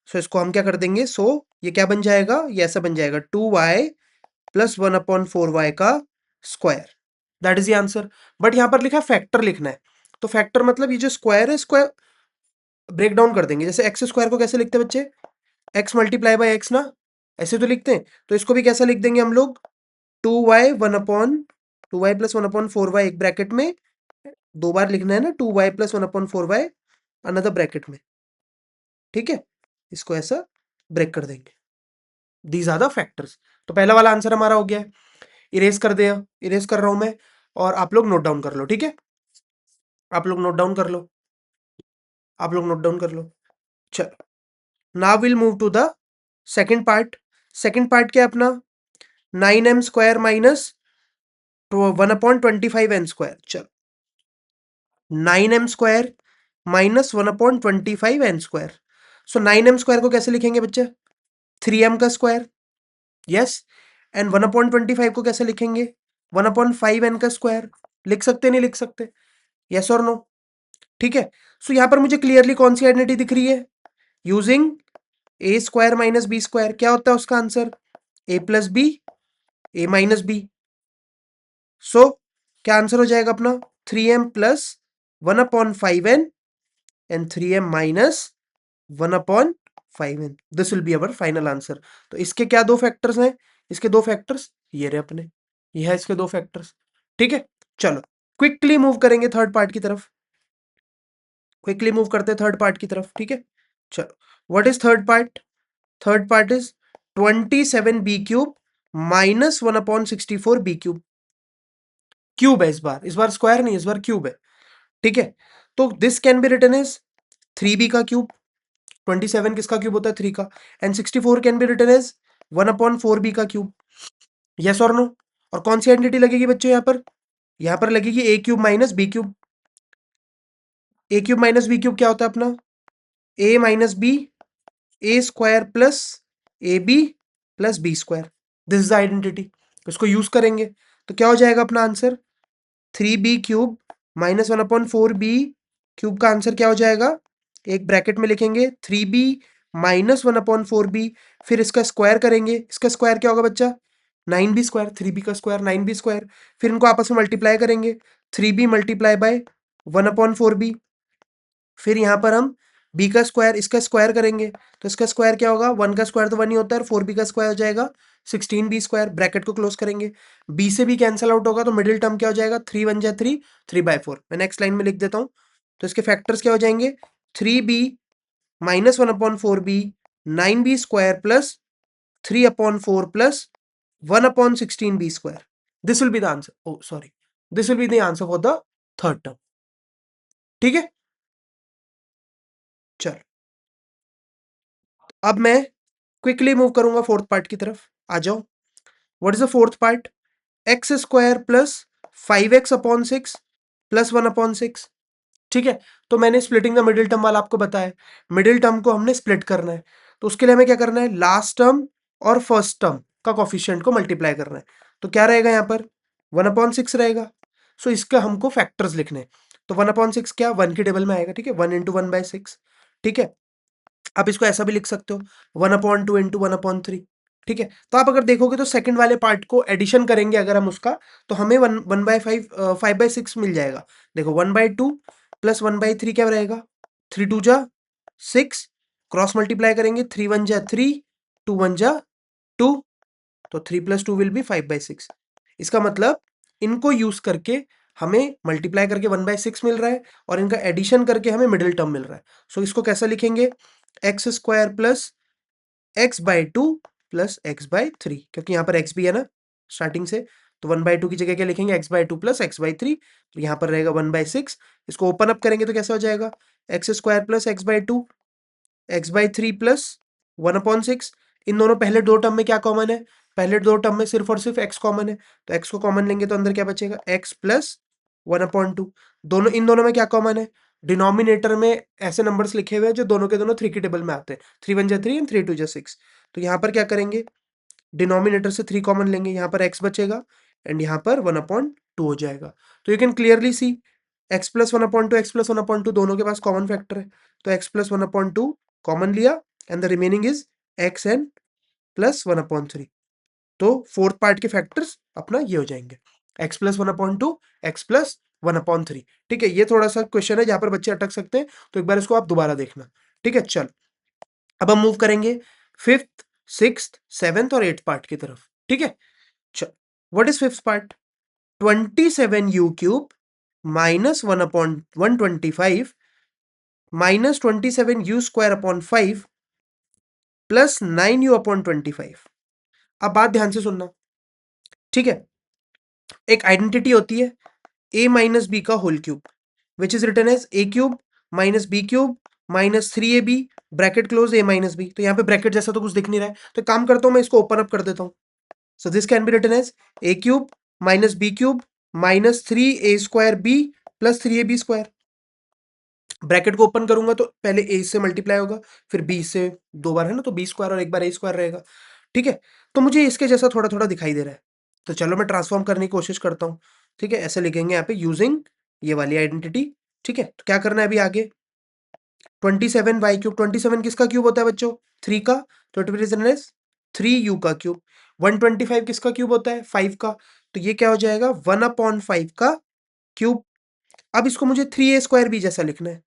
So इसको हम क्या कर देंगे? सो ये क्या बन जाएगा? ये ऐसा बन जाएगा 2y प्लस 1/4y का square, that is the answer. But यहां पर लिखा है फैक्टर लिखना है, तो फैक्टर मतलब ये जो स्क्वायर है स्क्वायर ब्रेक डाउन कर देंगे। जैसे एक्स स्क्वायर को कैसे लिखते हैं बच्चे, एक्स मल्टीप्लाई बाय एक्स ना, ऐसे तो लिखते हैं। तो इसको भी कैसा लिख देंगे हम लोग, 2y प्लस 1/4y एक ब्रैकेट में, दो बार लिखना है ना, 2y plus 1/4y another bracket में, ठीक है। इसको ऐसा ब्रेक कर देंगे। These are the factors. तो पहला वाला आंसर हमारा हो गया है। इरेज कर दिया, इरेज कर रहा हूं मैं, और आप लोग नोट डाउन कर लो, ठीक है। आप लोग नोट डाउन कर लो, आप लोग नोट डाउन कर लो। चलो now will move to the second part. Second part क्या है अपना, 9m square minus 1/25 n square. चलो 9m square minus 1/25 n square. So 9m square को कैसे लिखेंगे बच्चे, 3m का स्क्वायर, यस। एंड 1/25 को कैसे लिखेंगे, 1/5n का स्क्वायर। लिख सकते नहीं लिख सकते, यस और नो, ठीक है। सो यहां पर मुझे क्लियरली कौन सी आइडेंटिटी दिख रही है, using A square minus B square. क्या होता है उसका answer, A plus B, A minus B. So क्या आंसर हो जाएगा अपना, 3m plus 1/5n and 3m minus 1/5n। This will be our final answer. तो इसके क्या दो फैक्टर्स हैं, इसके दो फैक्टर्स ये रहे अपने, ये है इसके दो फैक्टर्स, ठीक है। चलो क्विकली मूव करेंगे थर्ड पार्ट की तरफ, क्विकली मूव करते हैं थर्ड पार्ट की तरफ, ठीक है। चलो what is third part, third part is 27b³ minus 1/64b³। Cube है इस बार स्क्वायर नहीं, इस बार क्यूब है, ठीक है। तो this can be written as 3b का क्यूब, 27 किसका क्यूब होता है, 3 का। And 64 can be written as 1/4b का क्यूब, यस और नो। और कौन सी आइडेंटिटी लगेगी बच्चों यहां पर लगेगी a³ minus b³। a³ minus b³ क्या होता है अपना, a minus B, A square plus A B plus B square. This is the identity, इसको यूज करेंगे तो क्या हो जाएगा अपना आंसर, 3b³ माइनस 1/4b³ का आंसर क्या हो जाएगा, एक ब्रैकेट में लिखेंगे 3b माइनस 1/4b, फिर इसका स्क्वायर करेंगे, इसका स्क्वायर क्या होगा बच्चा, 9b स्क्वायर, 3b का स्क्वायर 9b स्क्वायर, फिर इनको आपस में मल्टीप्लाई करेंगे, 3b मल्टीप्लाई बाय 1/4b, फिर यहाँ पर हम b का स्क्वायर इसका स्क्वायर करेंगे, तो इसका स्क्वायर क्या होगा, 1 का स्क्वायर तो 1 ही होता है, और 4b का स्क्वायर हो जाएगा 16b स्क्वायर। ब्रैकेट को क्लोज करेंगे, b से b कैंसिल आउट होगा, तो मिडिल टर्म क्या हो जाएगा, 3 1 जा 3, 3/4। मैं नेक्स्ट लाइन में लिख देता हूँ, तो इसके फैक्टर्स क्या हो जाएंगे, 3b minus 1/4b, 9b square plus 3/4 plus 1/16b square. This will be the answer, oh sorry, this will be the answer for the third term, ठीक है। चल अब मैं क्विकली मूव करूंगा फोर्थ पार्ट की तरफ, आ जाओ। What is the fourth part, X square plus 5x/6 plus 1/6, ठीक है। तो मैंने स्प्लिटिंग द मिडिल टर्म वाला आपको बताया, मिडिल टर्म को हमने स्प्लिट करना है, तो उसके लिए हमें क्या करना है, लास्ट टर्म और फर्स्ट टर्म का कोफिशिएंट को मल्टीप्लाई करना है। तो क्या रहेगा यहाँ पर, 1/6 रहेगा। सो इसका हमको फैक्टर्स लिखने हैं, तो 1/6 क्या, 1 के टेबल में आएगा, ठीक है, 1 इंटू 1/6, ठीक है। आप इसको ऐसा भी लिख सकते हो, 1/2 इंटू 1/3, ठीक है। तो आप अगर देखोगे तो सेकंड वाले पार्ट को एडिशन करेंगे अगर हम उसका, तो हमें 1/5 5/6 मिल जाएगा। देखो 1/2 प्लस 1/3 क्या रहेगा, 3 2 जा 6, क्रॉस मल्टीप्लाई करेंगे, 3 1 जा 3, 2 1 जा 2, तो 3 प्लस 2 विल बी 5/6। इसका मतलब इनको यूज करके हमें मल्टीप्लाई करके 1/6 मिल रहा है, और इनका एडिशन करके हमें मिडिल टर्म मिल रहा है। सो इसको कैसा लिखेंगे, x square plus x/2 plus x/3, क्योंकि यहाँ पर x भी है ना स्टार्टिंग से, तो 1/2 की जगह क्या लिखेंगे, x/2 प्लस x/3, तो यहाँ पर रहेगा 1/6। इसको ओपन अप करेंगे तो कैसा हो जाएगा, x square plus x/2 x/3 plus 1/6। इन दोनों पहले दो टर्म में क्या कॉमन है, पहले दो टर्म में सिर्फ और सिर्फ x कॉमन है, तो x को कॉमन लेंगे तो अंदर क्या बचेगा, x प्लस 1/2। दोनों इन दोनों में क्या कॉमन है, डिनोमिनेटर में ऐसे नंबर्स लिखे हुए हैं जो दोनों के दोनों 3 के टेबल में आते हैं, 3 1 जा 3 एंड 3 2 जा 6। तो यहाँ पर क्या करेंगे, डिनोमिनेटर से 3 कॉमन लेंगे, यहाँ पर x बचेगा एंड यहाँ पर 1/2 हो जाएगा। तो you can clearly see x plus 1/2 x plus 1/2 दोनों के पास कॉमन फैक्टर है, तो x प्लस 1/2 कॉमन लिया and the remaining is x n plus 1/3। तो फोर्थ पार्ट के फैक्टर्स अपना ये हो जाएंगे x प्लस 1/2 x प्लस 1/3। ठीक है, ये थोड़ा सा क्वेश्चन है जहां पर बच्चे अटक सकते हैं, तो एक बार इसको आप दोबारा देखना। ठीक है, चल अब हम मूव करेंगे फिफ्थ, सिक्स्थ, सेवेंथ और एट्थ पार्ट की तरफ। ठीक है, चल what is fifth part? 27u³ minus 1/125 minus 27u² plus 9u/25। अब बात ध्यान से सुनना, ठीक है। एक आइडेंटिटी होती है a माइनस बी का whole cube, which is written as a³ minus b³ minus 3ab bracket close a minus B. तो यहाँ पे ब्रैकेट जैसा तो कुछ दिख नहीं रहा है, तो काम करता हूं मैं इसको ओपन अप कर देता हूं। So this can be written as a³ minus b³ minus 3a² plus 3ab²। Bracket को ओपन करूंगा तो पहले a से मल्टीप्लाई होगा, फिर b से 2 बार है ना, तो b² और एक बार a² रहेगा। ठीक है, तो मुझे इसके जैसा थोड़ा थोड़ा दिखाई दे रहा है, तो चलो मैं ट्रांसफॉर्म करने की कोशिश करता हूँ। ठीक है, ऐसे लिखेंगे यहाँ पे यूजिंग ये वाली आइडेंटिटी। ठीक है, तो क्या करना है अभी आगे? 27y³, 27 किसका क्यूब होता है बच्चों? 3 का, तो it will result as 3u का क्यूब। 125 किसका क्यूब होता है? 5 का, तो ये क्या हो जाएगा? 1/5 का क्यूब। अब इसको मुझे 3a² भी जैसा लिखना है,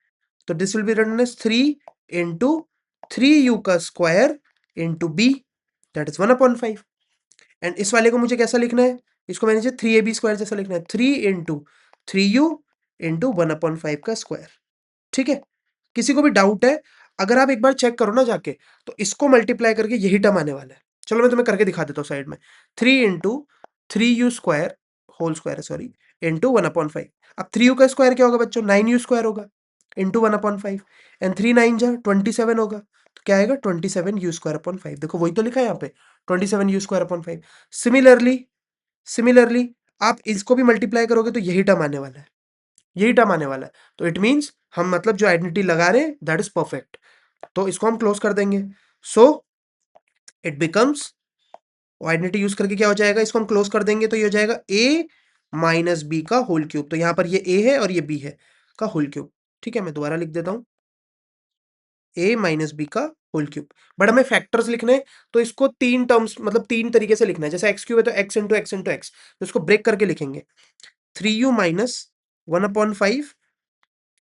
तो this will be written as 3 into 3u² into b, that is 1/5। And इस वाले को मुझे कैसा लिखना है? इसको मैंने 3ab² जैसा लिखना है, 3 इंटू 3u इंटू 1/5 का स्क्वायर। ठीक है, किसी को भी डाउट है, अगर आप एक बार चेक करो ना जाके, तो इसको मल्टीप्लाई करके यही टर्म आने वाला है। चलो मैं तुम्हें करके दिखा देता हूँ साइड में। 3 इंटू 3u² होल स्क्वायर है, सॉरी, इंटू 1/5। अब 3u का स्क्वायर क्या होगा बच्चों? 9u² होगा इंटू 1/5, एंड 3 9 जा 27 होगा, तो क्या आएगा? 27u²/5। देखो वही तो लिखा है यहाँ पे, 27u²/5। सिमिलरली आप इसको भी मल्टीप्लाई करोगे तो यही टर्म आने वाला है, यही टर्म आने वाला है। तो इट मीन्स हम मतलब जो आइडेंटिटी लगा रहे हैं दैट इज परफेक्ट, तो इसको हम क्लोज कर देंगे। So it becomes, identity use करके क्या हो जाएगा? इसको हम क्लोज कर देंगे तो ये हो जाएगा a माइनस बी का होल क्यूब। तो यहां पर ये a है और ये b है का होल क्यूब। ठीक है, मैं दोबारा लिख देता हूं, a माइनस बी का होल क्यूब। बट हमें फैक्टर्स लिखने हैं, तो इसको तीन टर्म्स मतलब तीन तरीके से लिखना है। जैसे x³ है तो x into X into x, तो इसको ब्रेक करके लिखेंगे 3u माइनस 1/5,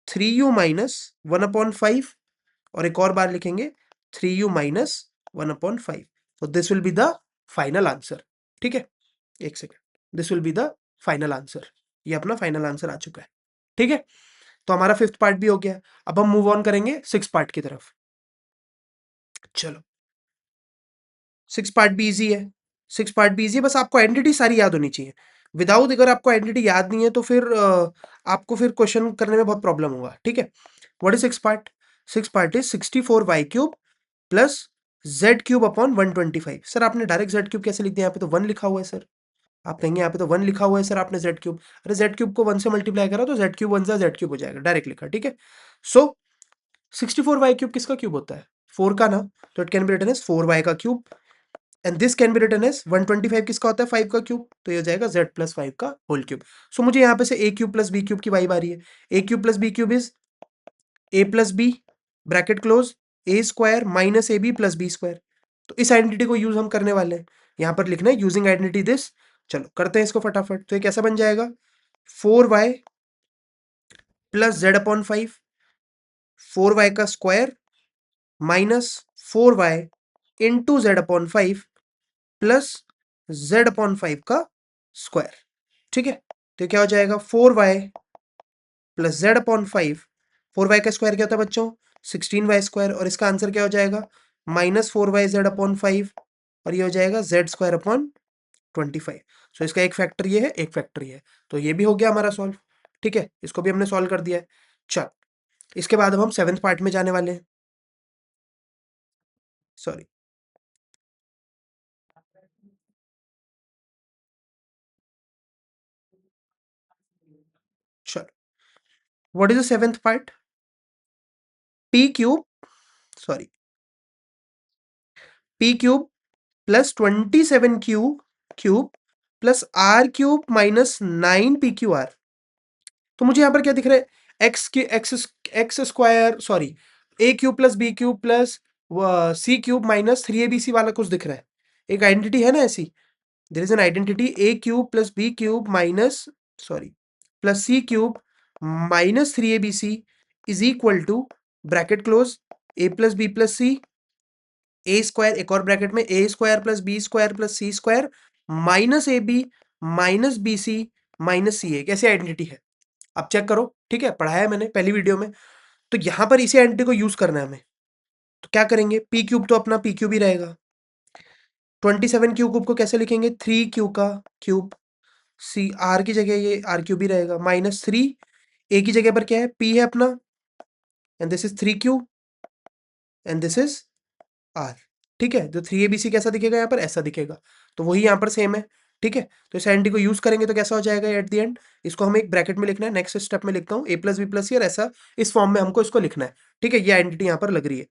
3u माइनस 1/5, और एक और बार लिखेंगे 3u माइनस 1/5। तो this will be the final answer. ठीक है, एक second, this will be the final answer. ये अपना फाइनल आंसर आ चुका है। ठीक है, तो हमारा फिफ्थ पार्ट भी हो गया। अब हम मूव ऑन करेंगे सिक्स पार्ट की तरफ। चलो, सिक्स पार्ट भी इजी है, सिक्स पार्ट भी इजी है, बस आपको आइडेंटिटी सारी याद होनी चाहिए। विदाउट, अगर आपको आइडेंटिटी याद नहीं है तो फिर आपको फिर क्वेश्चन करने में बहुत प्रॉब्लम होगा। ठीक है, what is six part? Six part is 64y³ plus z³ sir आपने डायरेक्ट z³ कैसे लिख दिया? यहाँ पे तो 1 लिखा हुआ है सर। आप कहेंगे यहाँ पे तो 1 लिखा हुआ है सर आपने z³। अरे z³ को 1 से मल्टीप्लाई करा तो z³ 1 सा z³ हो जाएगा, डायरेक्ट लिखा। ठीक है, सो 64y³ किसका क्यूब होता है? 4 का ना, तो it can be written as 4y का cube. And this can be written as 125 किसका होता है? 5 का क्यूब, तो ये हो जाएगा z प्लस 5 का होल क्यूब। सो मुझे यहाँ पे से a³ प्लस b³ की वाइब आ रही है। a³ plus b³ is a plus B bracket close a² minus ab plus b²। तो इस आइडेंटिटी को यूज हम करने वाले हैं, यहां पर लिखना है यूजिंग आइडेंटिटी दिस। चलो करते हैं इसको फटाफट। तो ये कैसा बन जाएगा? 4y प्लस z/5, 4y का square minus 4y into z/5 plus z/5 का स्क्वायर। ठीक है, तो क्या हो जाएगा? 4y प्लस z/5, 4y का स्क्वायर क्या होता है बच्चों? 16y², और इसका आंसर क्या हो जाएगा? माइनस 4y z/5, और ये हो जाएगा z²/25। सो इसका एक फैक्टर ये है, एक फैक्टर ये है, तो ये भी हो गया हमारा सॉल्व। ठीक है, इसको भी हमने सॉल्व कर दिया है। चल, इसके बाद अब हम सेवेंथ पार्ट में जाने वाले हैं। सॉरी, चल, what is the seventh part? p³ sorry, p³ plus 27q³ plus r³ minus 9pqr। तो मुझे यहाँ पर क्या दिख रहा है? X sorry, a³ plus b³ plus c³ minus 3abc वाला कुछ दिख रहा है। एक आइडेंटिटी है ना ऐसी, there is an identity a cube plus b cube minus plus c cube minus 3abc is equal to bracket close a plus b plus c A square, एक और ब्रैकेट में A square plus B square plus C square minus A B minus B C minus C A. कैसी identity है आप check करो, ठीक है, पढ़ाया है मैंने पहली वीडियो में। तो यहां पर इसी आइडेंटिटी को यूज करना है हमें। तो क्या करेंगे, पी क्यूब तो अपना पी क्यूब ही रहेगा। 27 क्यूब को कैसे लिखेंगे, 3 क्यू का क्यूब, सी आर की जगह ये आर क्यूब ही रहेगा, माइनस 3 ए की जगह पर क्या है, पी है अपना, and this is 3 Q and this is R. ठीक है, जो 3abc कैसा दिखेगा यहाँ पर, ऐसा दिखेगा। तो वही यहाँ पर सेम है। ठीक है, तो इस आइडेंटिटी को यूज करेंगे तो कैसा हो जाएगा एट द एंड, इसको हमें एक ब्रैकेट में लिखना है। नेक्स्ट स्टेप में लिखता हूँ a प्लस बी प्लस सी, और ऐसा इस फॉर्म में हमको इसको लिखना है। ठीक है, ये आइडेंटिटी यहाँ पर लग रही है।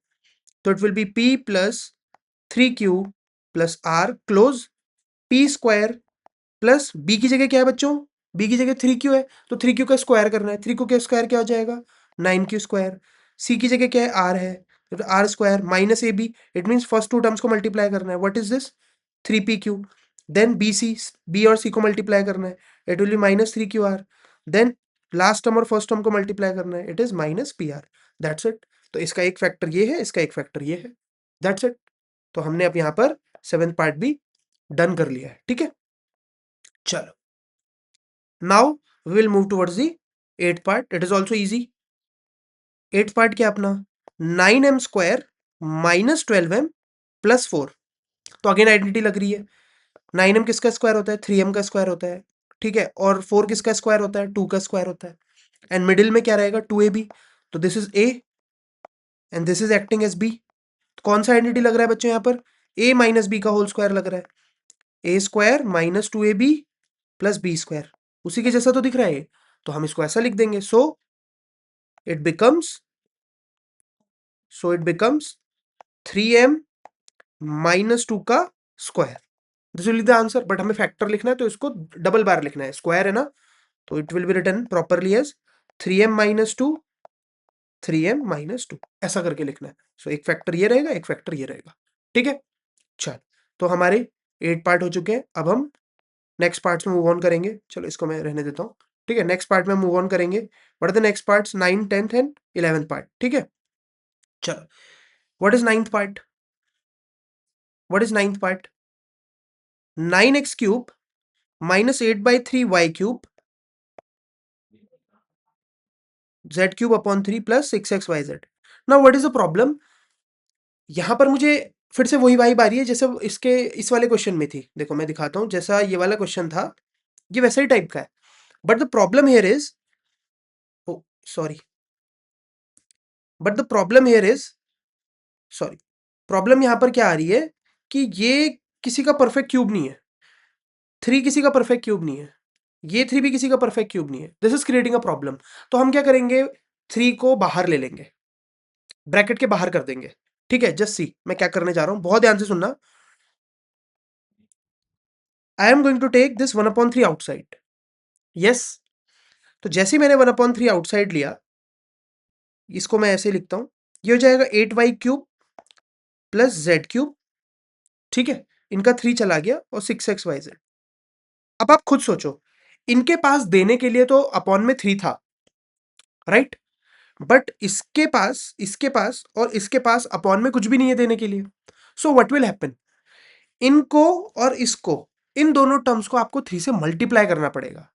तो it will be p plus 3q plus R close p square plus b की जगह क्या है बच्चों, b की जगह 3q है, तो 3q का स्क्वायर करना है। 3q का स्क्वायर क्या हो जाएगा, 9q स्क्वायर। c की जगह क्या है, r है, तो R square minus A B, it means first two terms को मल्टीप्लाई करना है। What is this, 3pq। Then B C, B और सी को मल्टीप्लाई करना है, it will be minus 3qr। Then last term और फर्स्ट टर्म को multiply करना है, it is minus pr। That's it. तो इसका एक फैक्टर ये है, इसका एक फैक्टर ये है, दैट्स इट। तो हमने अब यहाँ पर 7th पार्ट भी डन कर लिया है। ठीक है, चलो now we will move towards the 8th part. It is also easy. 8th part क्या अपना, 9m square minus 12m plus 4। तो अगेन आइडेंटिटी लग रही है। 9m किसका स्क्वायर होता है, 3m का स्क्वायर होता है। ठीक है, और 4 किसका स्क्वायर होता है, 2 का स्क्वायर होता है। एंड मिडिल में क्या रहेगा, 2ab। तो this is a and this is acting as b। कौन सा आइडेंटिटी लग रहा है बच्चों यहाँ पर, a माइनस बी का होल स्क्वायर लग रहा है। a square minus 2ab plus B square, उसी के जैसा तो दिख रहा है ये। तो हम इसको ऐसा लिख देंगे, it becomes it becomes 3m minus 2 का square. This will be the answer. But हमें फैक्टर लिखना है तो इसको डबल बार लिखना है, स्क्वायर है ना, तो it will be written properly as 3m minus 2 3m minus 2, ऐसा करके लिखना है। सो एक फैक्टर ये रहेगा, एक फैक्टर ये रहेगा। ठीक है, चल तो हमारे 8 पार्ट हो चुके हैं। अब हम नेक्स्ट पार्ट्स में मूव ऑन करेंगे। चलो इसको मैं रहने देता हूँ। ठीक है, नेक्स्ट पार्ट में मूव ऑन करेंगे। What are the next parts, 9, 10th and 11th part. ठीक है, चलो what is 9th part, what is 9th part, 9x cube minus 8/3 y cube z cube upon 3 plus 6xyz। Now what is the problem, यहां पर मुझे फिर से वही vibe आ रही है जैसे इसके इस वाले क्वेश्चन में थी। देखो मैं दिखाता हूं, जैसा ये वाला क्वेश्चन था ये वैसा ही टाइप का है। But the problem here is, oh sorry, but the problem here is, sorry, problem यहां पर क्या आ रही है कि ये किसी का परफेक्ट क्यूब नहीं है। 3 किसी का परफेक्ट क्यूब नहीं है, ये 3 भी किसी का परफेक्ट क्यूब नहीं है। This is creating a problem. तो हम क्या करेंगे, 3 को बाहर ले लेंगे, ब्रैकेट के बाहर कर देंगे। ठीक है, जस्ट सी मैं क्या करने जा रहा हूं, बहुत ध्यान से सुनना। I am going to take this 1/3 outside. Yes, तो जैसे ही मैंने 1/3 आउटसाइड लिया, इसको मैं ऐसे लिखता हूं, ये हो जाएगा 8y cube plus Z cube. ठीक है, इनका 3 चला गया और 6xyz। अब आप खुद सोचो, इनके पास देने के लिए तो अपॉन में 3 था, राइट, बट इसके पास और इसके पास अपॉन में कुछ भी नहीं है देने के लिए। सो व्हाट विल हैपन, इनको और इसको, इन दोनों टर्म्स को आपको 3 से मल्टीप्लाई करना पड़ेगा।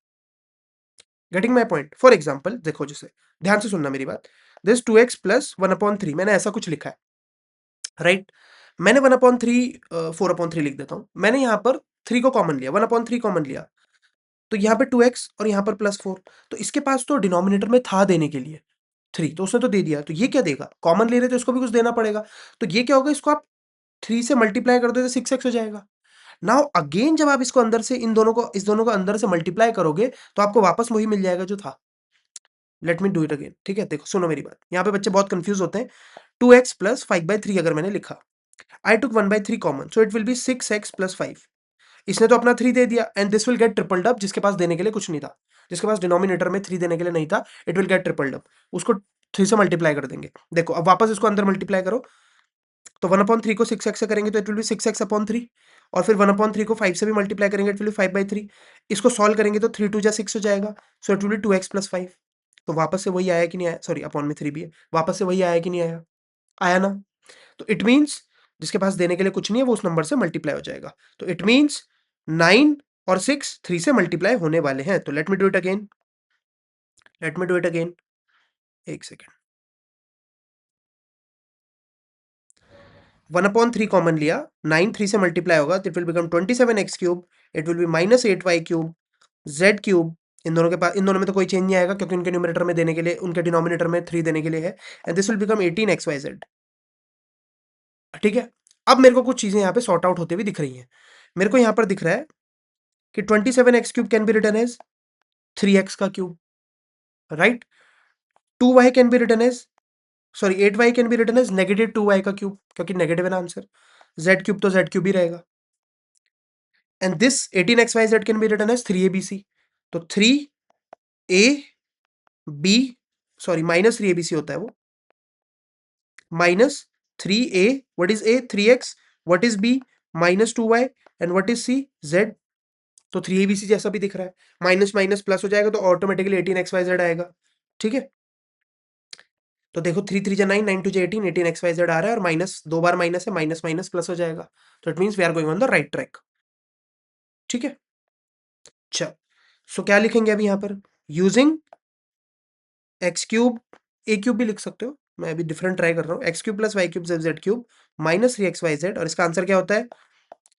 Getting my point, for example देखो, जैसे ध्यान से सुनना मेरी बात, दिस 2x प्लस 1/3 मैंने ऐसा कुछ लिखा है, राइट। मैंने 1/3 4/3 लिख देता हूं। मैंने यहां पर 3 को कॉमन लिया, 1/3 कॉमन लिया, तो यहाँ पे 2x और यहाँ पर +4। तो इसके पास तो डिनोमिनेटर में था देने के लिए 3, तो उसने तो दे दिया। तो ये क्या देगा, कॉमन ले रहे तो इसको भी कुछ देना पड़ेगा। तो ये क्या होगा, इसको आप 3 से मल्टीप्लाई कर दो तो 6x हो जाएगा। नाउ अगेन जब आप इसको अंदर से इस दोनों को अंदर से मल्टीप्लाई करोगे तो आपको वापस वही मिल जाएगा जो था। Let me do it again. ठीक है, देखो सुनो मेरी बात, यहाँ पे बच्चे बहुत कंफ्यूज होते हैं। 2x प्लस 5/3 अगर मैंने लिखा, आई टुक 1/3 common, so it will B 6x plus 5। इसने तो अपना 3 दे दिया and this will get tripled up. जिसके पास देने के लिए कुछ नहीं था, जिसके पास डिनोमिनेटर में 3 देने के लिए नहीं था, it will get tripled up. उसको 3 से मल्टीप्लाई कर देंगे। देखो अब वापस इसको अंदर मल्टीप्लाई करो, तो 1/3 को 6x से करेंगे तो इट विल बी 6x/3 और फिर 1/3 को 5 से भी मल्टीप्लाई करेंगे इट विल बी 5/3। इसको सॉल्व करेंगे तो 3 2 जा 6 हो जाएगा, सो इट विल बी 2x + 5। तो वापस से वही आया कि नहीं आया, सॉरी अपॉन में 3 भी है, वापस से वही आया कि नहीं आया, आया ना। तो इट मीन्स जिसके पास देने के लिए कुछ नहीं है वो उस नंबर से मल्टीप्लाई हो जाएगा। तो इट मीन्स 9 और 6 3 से मल्टीप्लाई होने वाले हैं। तो let me do it again, एक सेकेंड। 1/3 कॉमन लिया, 9 3 से मल्टीप्लाई होगा तो it will become 27x³, it will B -8y³ z³। इन दोनों में तो कोई चेंज नहीं आएगा क्योंकि उनके न्यूमरेटर में देने के लिए, उनके डिनोमिनेटर में 3 देने के लिए है, and this will become 18xyz। ठीक है, अब मेरे को कुछ चीजें यहाँ पे सॉर्ट आउट होते हुए दिख रही हैं। मेरे को यहाँ पर दिख रहा है कि 27x³ can be written as 3x का cube, right. 2y can be written as, sorry 8y can be written as -2y का क्यूब, क्योंकि नेगेटिव है ना आंसर। z³ तो z³ ही रहेगा। And this 18xyz can be written as 3abc, तो 3ab, sorry -3abc होता है वो, -3a, what is a, 3x, what is b, -2y, and what is c, z। तो 3abc जैसा भी दिख रहा है, माइनस माइनस प्लस हो जाएगा तो ऑटोमेटिकली 18xyz आएगा। ठीक है, तो देखो 3 3 जा 9, 9 2 जा 18, 18xyz आ रहा है और माइनस, दो बार माइनस है, माइनस माइनस प्लस हो जाएगा, तो it means we are going on the right track. ठीक है, अच्छा, सो क्या लिखेंगे अभी यहाँ पर, यूजिंग x³ a³ भी लिख सकते हो, मैं अभी डिफरेंट ट्राई कर रहा हूँ, x³ + y³ z³ -3xyz, और इसका आंसर क्या होता है,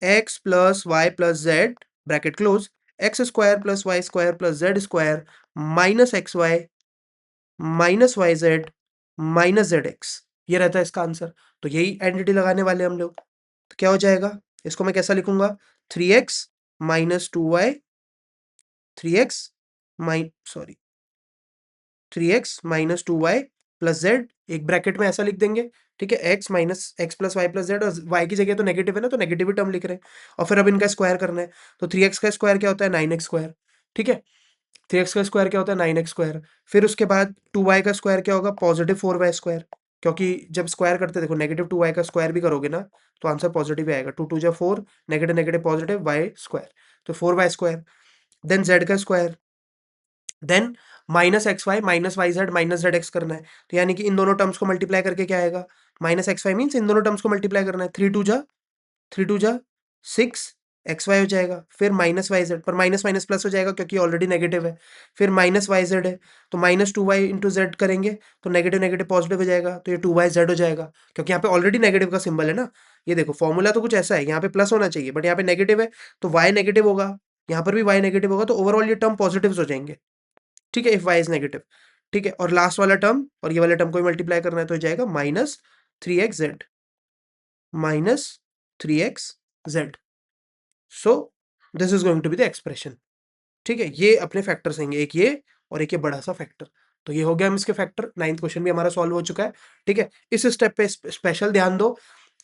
x + y + z bracket close, x² + y² + z² -xy -yz -zx, ये रहता है इसका आंसर। तो यही एंटिटी लगाने वाले हम लोग, तो क्या हो जाएगा, इसको मैं कैसा लिखूंगा, 3x - 2y, 3x माइ सॉरी 3x - 2y + z, एक ब्रैकेट में ऐसा लिख देंगे। ठीक है, x - x + y + z, और y की जगह तो नेगेटिव है ना, तो नेगेटिव ही टर्म लिख रहे हैं, और फिर अब इनका स्क्वायर करना है, तो 3x का स्क्वायर क्या होता है, 9x²। ठीक है, 3x का स्क्वायर क्या होता है, 9x²। फिर उसके बाद 2y का स्क्वायर क्या होगा, +4y², क्योंकि जब स्क्वायर करते देखो नेगेटिव 2y का स्क्वायर भी करोगे ना तो आंसर पॉजिटिव ही आएगा, 2 2 जा 4, नेगेटिव नेगेटिव पॉजिटिव, y², तो 4y²। देन z का square, then -xy -yz -zx करना है, तो यानी कि इन दोनों टर्म्स को मल्टीप्लाई करके क्या आएगा, -xy मीन्स इन दोनों टर्म्स को मल्टीप्लाई करना है, 3 2 जा 6 xy हो जाएगा, फिर -yz, पर माइनस माइनस प्लस हो जाएगा क्योंकि ऑलरेडी नेगेटिव है, फिर -yz है, तो -2y × z करेंगे तो नेगेटिव नेगेटिव पॉजिटिव हो जाएगा, तो ये 2yz हो जाएगा, क्योंकि यहाँ पे ऑलरेडी नेगेटिव का सिंबल है ना। ये देखो फॉर्मूला तो कुछ ऐसा है, यहाँ पे प्लस होना चाहिए बट यहाँ पे नेगेटिव है, तो y नेगेटिव होगा, यहाँ पर भी y नेगेटिव होगा, तो ओवरऑल ये टर्म पॉजिटिव हो जाएंगे। ठीक है, इफ y इज नेगेटिव। ठीक है, और लास्ट वाला टर्म और ये वाला टर्म को मल्टीप्लाई करना है तो हो जाएगा -3xz, -3xz। So this is going to be the expression. ठीक है, ये अपने फैक्टर्स होंगे, एक ये और एक ये बड़ा सा फैक्टर। तो ये हो गया हम इसके फैक्टर, 9th क्वेश्चन भी हमारा सॉल्व हो चुका है। ठीक है, इस स्टेप पे स्पेशल ध्यान दो।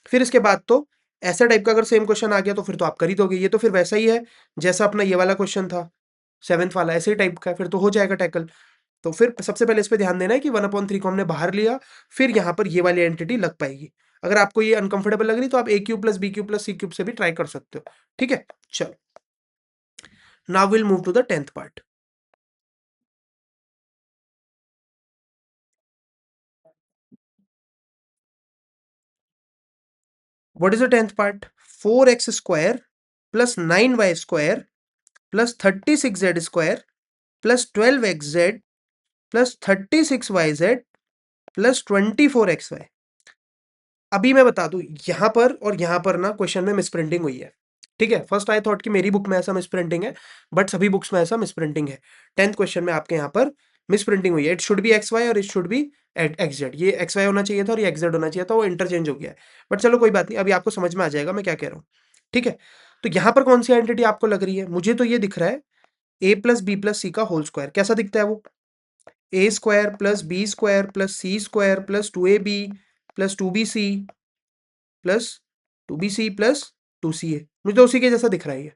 फिर इसके बाद तो ऐसा टाइप का अगर सेम क्वेश्चन आ गया तो फिर तो आप कर ही दोगे, ये तो फिर वैसा ही है जैसा अपना ये वाला क्वेश्चन था 7th वाला, ऐसे ही टाइप का है, फिर तो हो जाएगा टैकल। तो फिर सबसे पहले इस पे ध्यान देना है कि 1/3 को हमने बाहर लिया, फिर यहाँ पर ये वाली एंटिटी लग पाएगी। अगर आपको ये अनकंफर्टेबल लग रही तो आप a³ + b³ + c³ से भी ट्राई कर सकते हो। ठीक है, चलो now will move to the 10th part. What is the 10th part? 4x² + 9y² + 36z² + 12xz + 36yz + 24xy। अभी मैं बता दूं, यहां पर और यहां पर ना क्वेश्चन में मिसप्रिंटिंग हुई है। ठीक है, फर्स्ट आई थॉट कि मेरी बुक में ऐसा मिसप्रिंटिंग है, बट सभी बुक्स में ऐसा मिसप्रिंटिंग है। 10th क्वेश्चन में आपके यहाँ पर मिसप्रिंटिंग हुई है, इट शुड बी XY और इट शुड बी XZ। ये XY होना चाहिए था और ये XZ होना चाहिए था, वो इंटरचेंज हो गया है, बट चलो कोई बात नहीं, अभी आपको समझ में आ जाएगा मैं क्या कह रहा हूँ। ठीक है, तो यहाँ पर कौन सी आइडेंटिटी आपको लग रही है, मुझे तो ये दिख रहा है a + b + c का होल स्क्वायर। कैसा दिखता है वो, a² + b² + c² + 2ab + 2bc + 2bc + 2ca, मुझे तो उसी के जैसा दिख रहा है ये।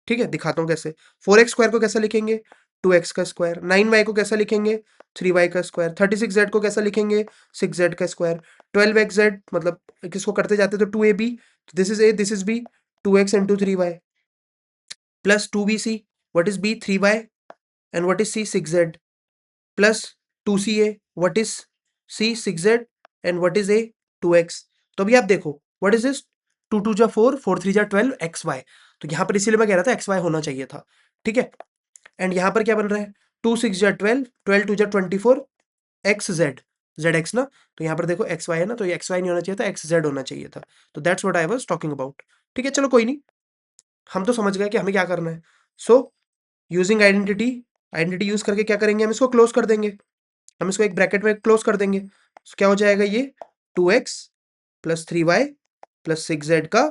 ठीक है, दिखाता हूँ कैसे। 4x² को कैसा लिखेंगे, 2x का स्क्वायर। 9y को कैसा लिखेंगे 3y का स्क्वायर। 36z को कैसा लिखेंगे 6z का स्क्वायर। 12xz मतलब किसको करते जाते तो 2ab, this is a this is b, 2x into 3y plus 2bc, what is b 3y and what is c 6z plus 2ca, what is c 6z and what is a 2x। तो अभी आप देखो what is this 2 2 जा 4 4 3 जा 12 xy, तो यहाँ पर इसीलिए मैं कह रहा था xy होना चाहिए था, ठीक है। एंड यहाँ पर क्या बन रहा है 2 6 जा 12 12 2 जा 24 xz zx ना, तो यहाँ पर देखो xy है ना, तो ये xy नहीं होना चाहिए था xz होना चाहिए था। तो that's what I was talking about. ठीक है चलो कोई नहीं, हम तो समझ गए कि हमें क्या करना है। So using identity, identity use करके क्या करेंगे हम इसको क्लोज कर देंगे, हम इसको एक ब्रैकेट में क्लोज कर देंगे। So, क्या हो जाएगा ये 2x plus 3y plus 6z का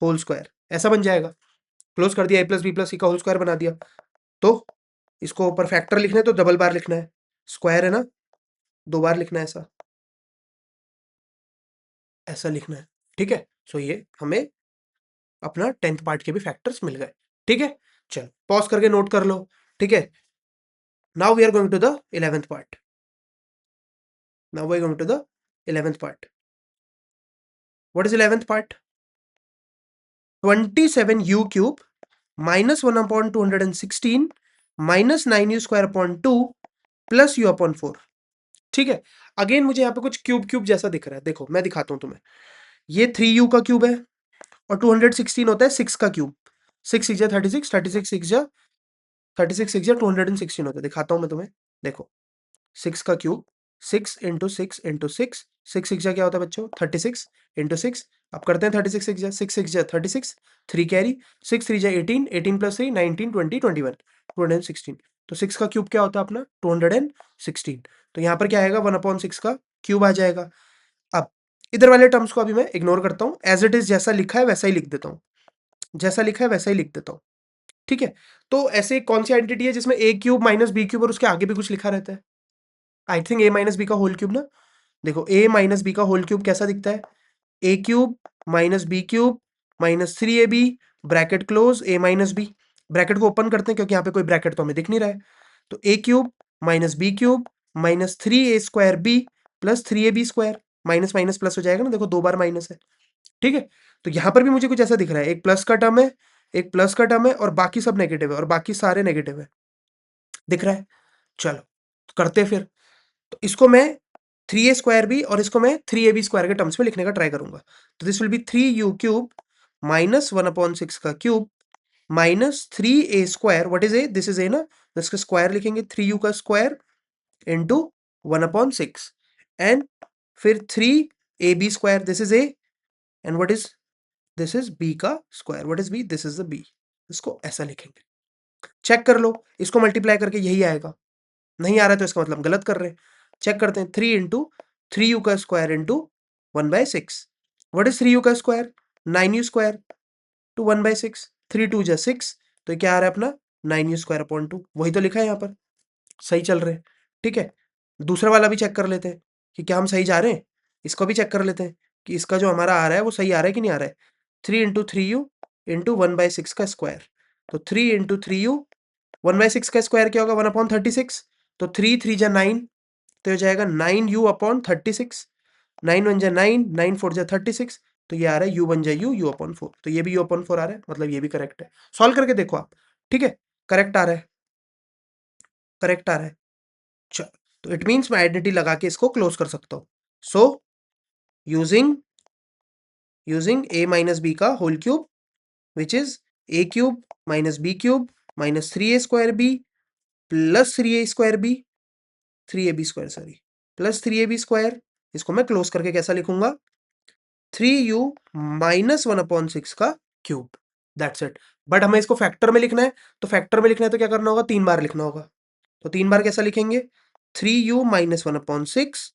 होल स्क्वायर, ऐसा बन जाएगा। क्लोज कर दिया, a plus B plus C का होल स्क्वायर बना दिया। तो इसको ऊपर फैक्टर लिखना है तो डबल बार लिखना है, स्क्वायर है ना 2 बार लिखना है, ऐसा ऐसा लिखना है, ठीक है। सो ये हमें अपना 10th पार्ट के भी फैक्टर्स मिल गए, ठीक है। चल पॉज करके नोट कर लो, ठीक है। Now we are going to the 11th part. Now we are going to the 11th part. What is 11th part 27u cube minus 1 upon 216 minus 9u square upon 2 plus u upon 4। ठीक है, again मुझे यहाँ पे कुछ cube cube जैसा दिख रहा है, देखो मैं दिखाता हूँ तुम्हें। ये 3u का क्यूब है और 216 होता है 6 का क्यूब। 6 6 36, 36 6 36 6 216 होता है, दिखाता हूँ मैं तुम्हें। देखो 6 का क्यूब 6 इंटू 6 इंटू 6, 6 6 क्या होता है बच्चों 36 इंटू 6। अब करते हैं 36 6 6 36, 3 कैरी, 6 3 18, 18 प्लस 3 19 20 21 216। तो 6 का क्यूब क्या होता है अपना 216। तो यहाँ पर क्या आएगा 1/6 का क्यूब आ जाएगा। अब इधर वाले टर्म्स को अभी मैं इग्नोर करता हूँ, एज इट इज जैसा लिखा है वैसा ही लिख देता हूँ, जैसा लिखा है वैसा ही लिख देता हूँ, ठीक है। तो ऐसे कौन सी आइडेंटिटी है जिसमें a cube minus B cube और उसके आगे भी कुछ लिखा रहता है। I think a minus B का होल क्यूब ना। देखो a माइनस बी का होल क्यूब कैसा दिखता है a cube minus B cube minus 3ab bracket close a minus B. Bracket को ओपन करते हैं क्योंकि यहाँ पे कोई ब्रैकेट तो हमें दिख नहीं रहा है। तो a cube minus B cube minus 3a square B plus 3ab square, minus minus plus हो जाएगा ना, देखो 2 बार माइनस है, ठीक है। तो यहाँ पर भी मुझे कुछ ऐसा दिख रहा है, एक प्लस का टर्म है, एक प्लस का टर्म है और बाकी सब नेगेटिव है और बाकी सारे नेगेटिव है, दिख रहा है। चलो तो करते हैं फिर। तो इसको मैं 3a स्क्वायर बी और इसको मैं 3ab स्क्वायर के टर्म्स में लिखने का ट्राई करूंगा। तो this will B 3u cube minus 1/6 का cube minus 3a square, what is A this is a ना, तो इसका स्क्वायर लिखेंगे 3u का स्क्वायर इंटू 1/6 एंड फिर 3ab square, this is A and what is this is b का square, what is b this is the b। इसको ऐसा लिखेंगे, चेक कर लो, इसको मल्टीप्लाई करके यही आएगा। नहीं आ रहा है तो इसका मतलब गलत कर रहे हैं। चेक करते हैं 3 इंटू 3u का square into 1/6, what is 3u का स्क्वायर 9u स्क्वायर टू 1/6, 3 2 जा 6, तो क्या आ रहा है अपना 9u स्क्वायर अपॉन 2, वही तो लिखा है यहाँ पर, सही चल रहे हैं, ठीक है। दूसरा वाला भी चेक कर लेते हैं कि क्या हम सही जा रहे हैं, इसको भी चेक कर लेते हैं कि इसका जो हमारा आ रहा है वो सही आ रहा है कि नहीं आ रहा है। 3 इंटू 3u इंटू 1/6 का स्क्वायर, तो 3 इंटू 3u 1/6 का स्क्वायर क्या होगा 1/36, तो 3 3 जा 9, तो हो जाएगा 9u अपॉन 36, 9 1 जा 9, 9 4 जा 36, तो ये आ रहा है u बन जाए u अपॉन 4, तो ये भी u अपॉन 4 आ रहा है, मतलब ये भी करेक्ट है। सॉल्व करके देखो आप, ठीक है, करेक्ट आ रहा है, करेक्ट आ रहा है। चलो तो इट मीन्स मैं आइडेंटिटी लगा के इसको क्लोज कर सकता हूँ। So using using a minus B का whole cube which is a cube minus B cube minus 3a square B plus 3a square B 3ab square sorry plus 3ab square, इसको मैं close करके कैसा लिखूंगा 3u minus 1/6 का cube, that's it. But हमें इसको factor में लिखना है, तो फैक्टर में लिखना है तो क्या करना होगा 3 बार लिखना होगा। तो 3 बार कैसा लिखेंगे 3u minus 1/6,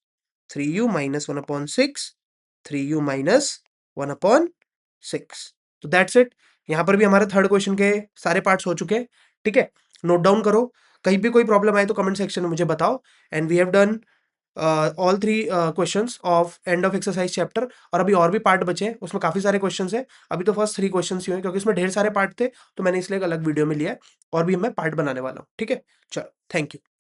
3u minus 1/6, 3u minus 1/6। तो दैट्स इट। यहाँ पर भी हमारे थर्ड क्वेश्चन के सारे पार्ट्स हो चुके हैं, ठीक है। नोट डाउन करो, कहीं भी कोई प्रॉब्लम आए तो कमेंट सेक्शन में मुझे बताओ। And we have done all 3 questions of end of exercise chapter. और अभी और भी पार्ट बचे हैं, उसमें काफ़ी सारे क्वेश्चंस हैं। अभी तो फर्स्ट 3 क्वेश्चंस ही हुए, क्योंकि उसमें ढेर सारे पार्ट थे, तो मैंने इसलिए एक अलग वीडियो में लिया है, और भी मैं पार्ट बनाने वाला हूँ। ठीक है? चलो, थैंक यू।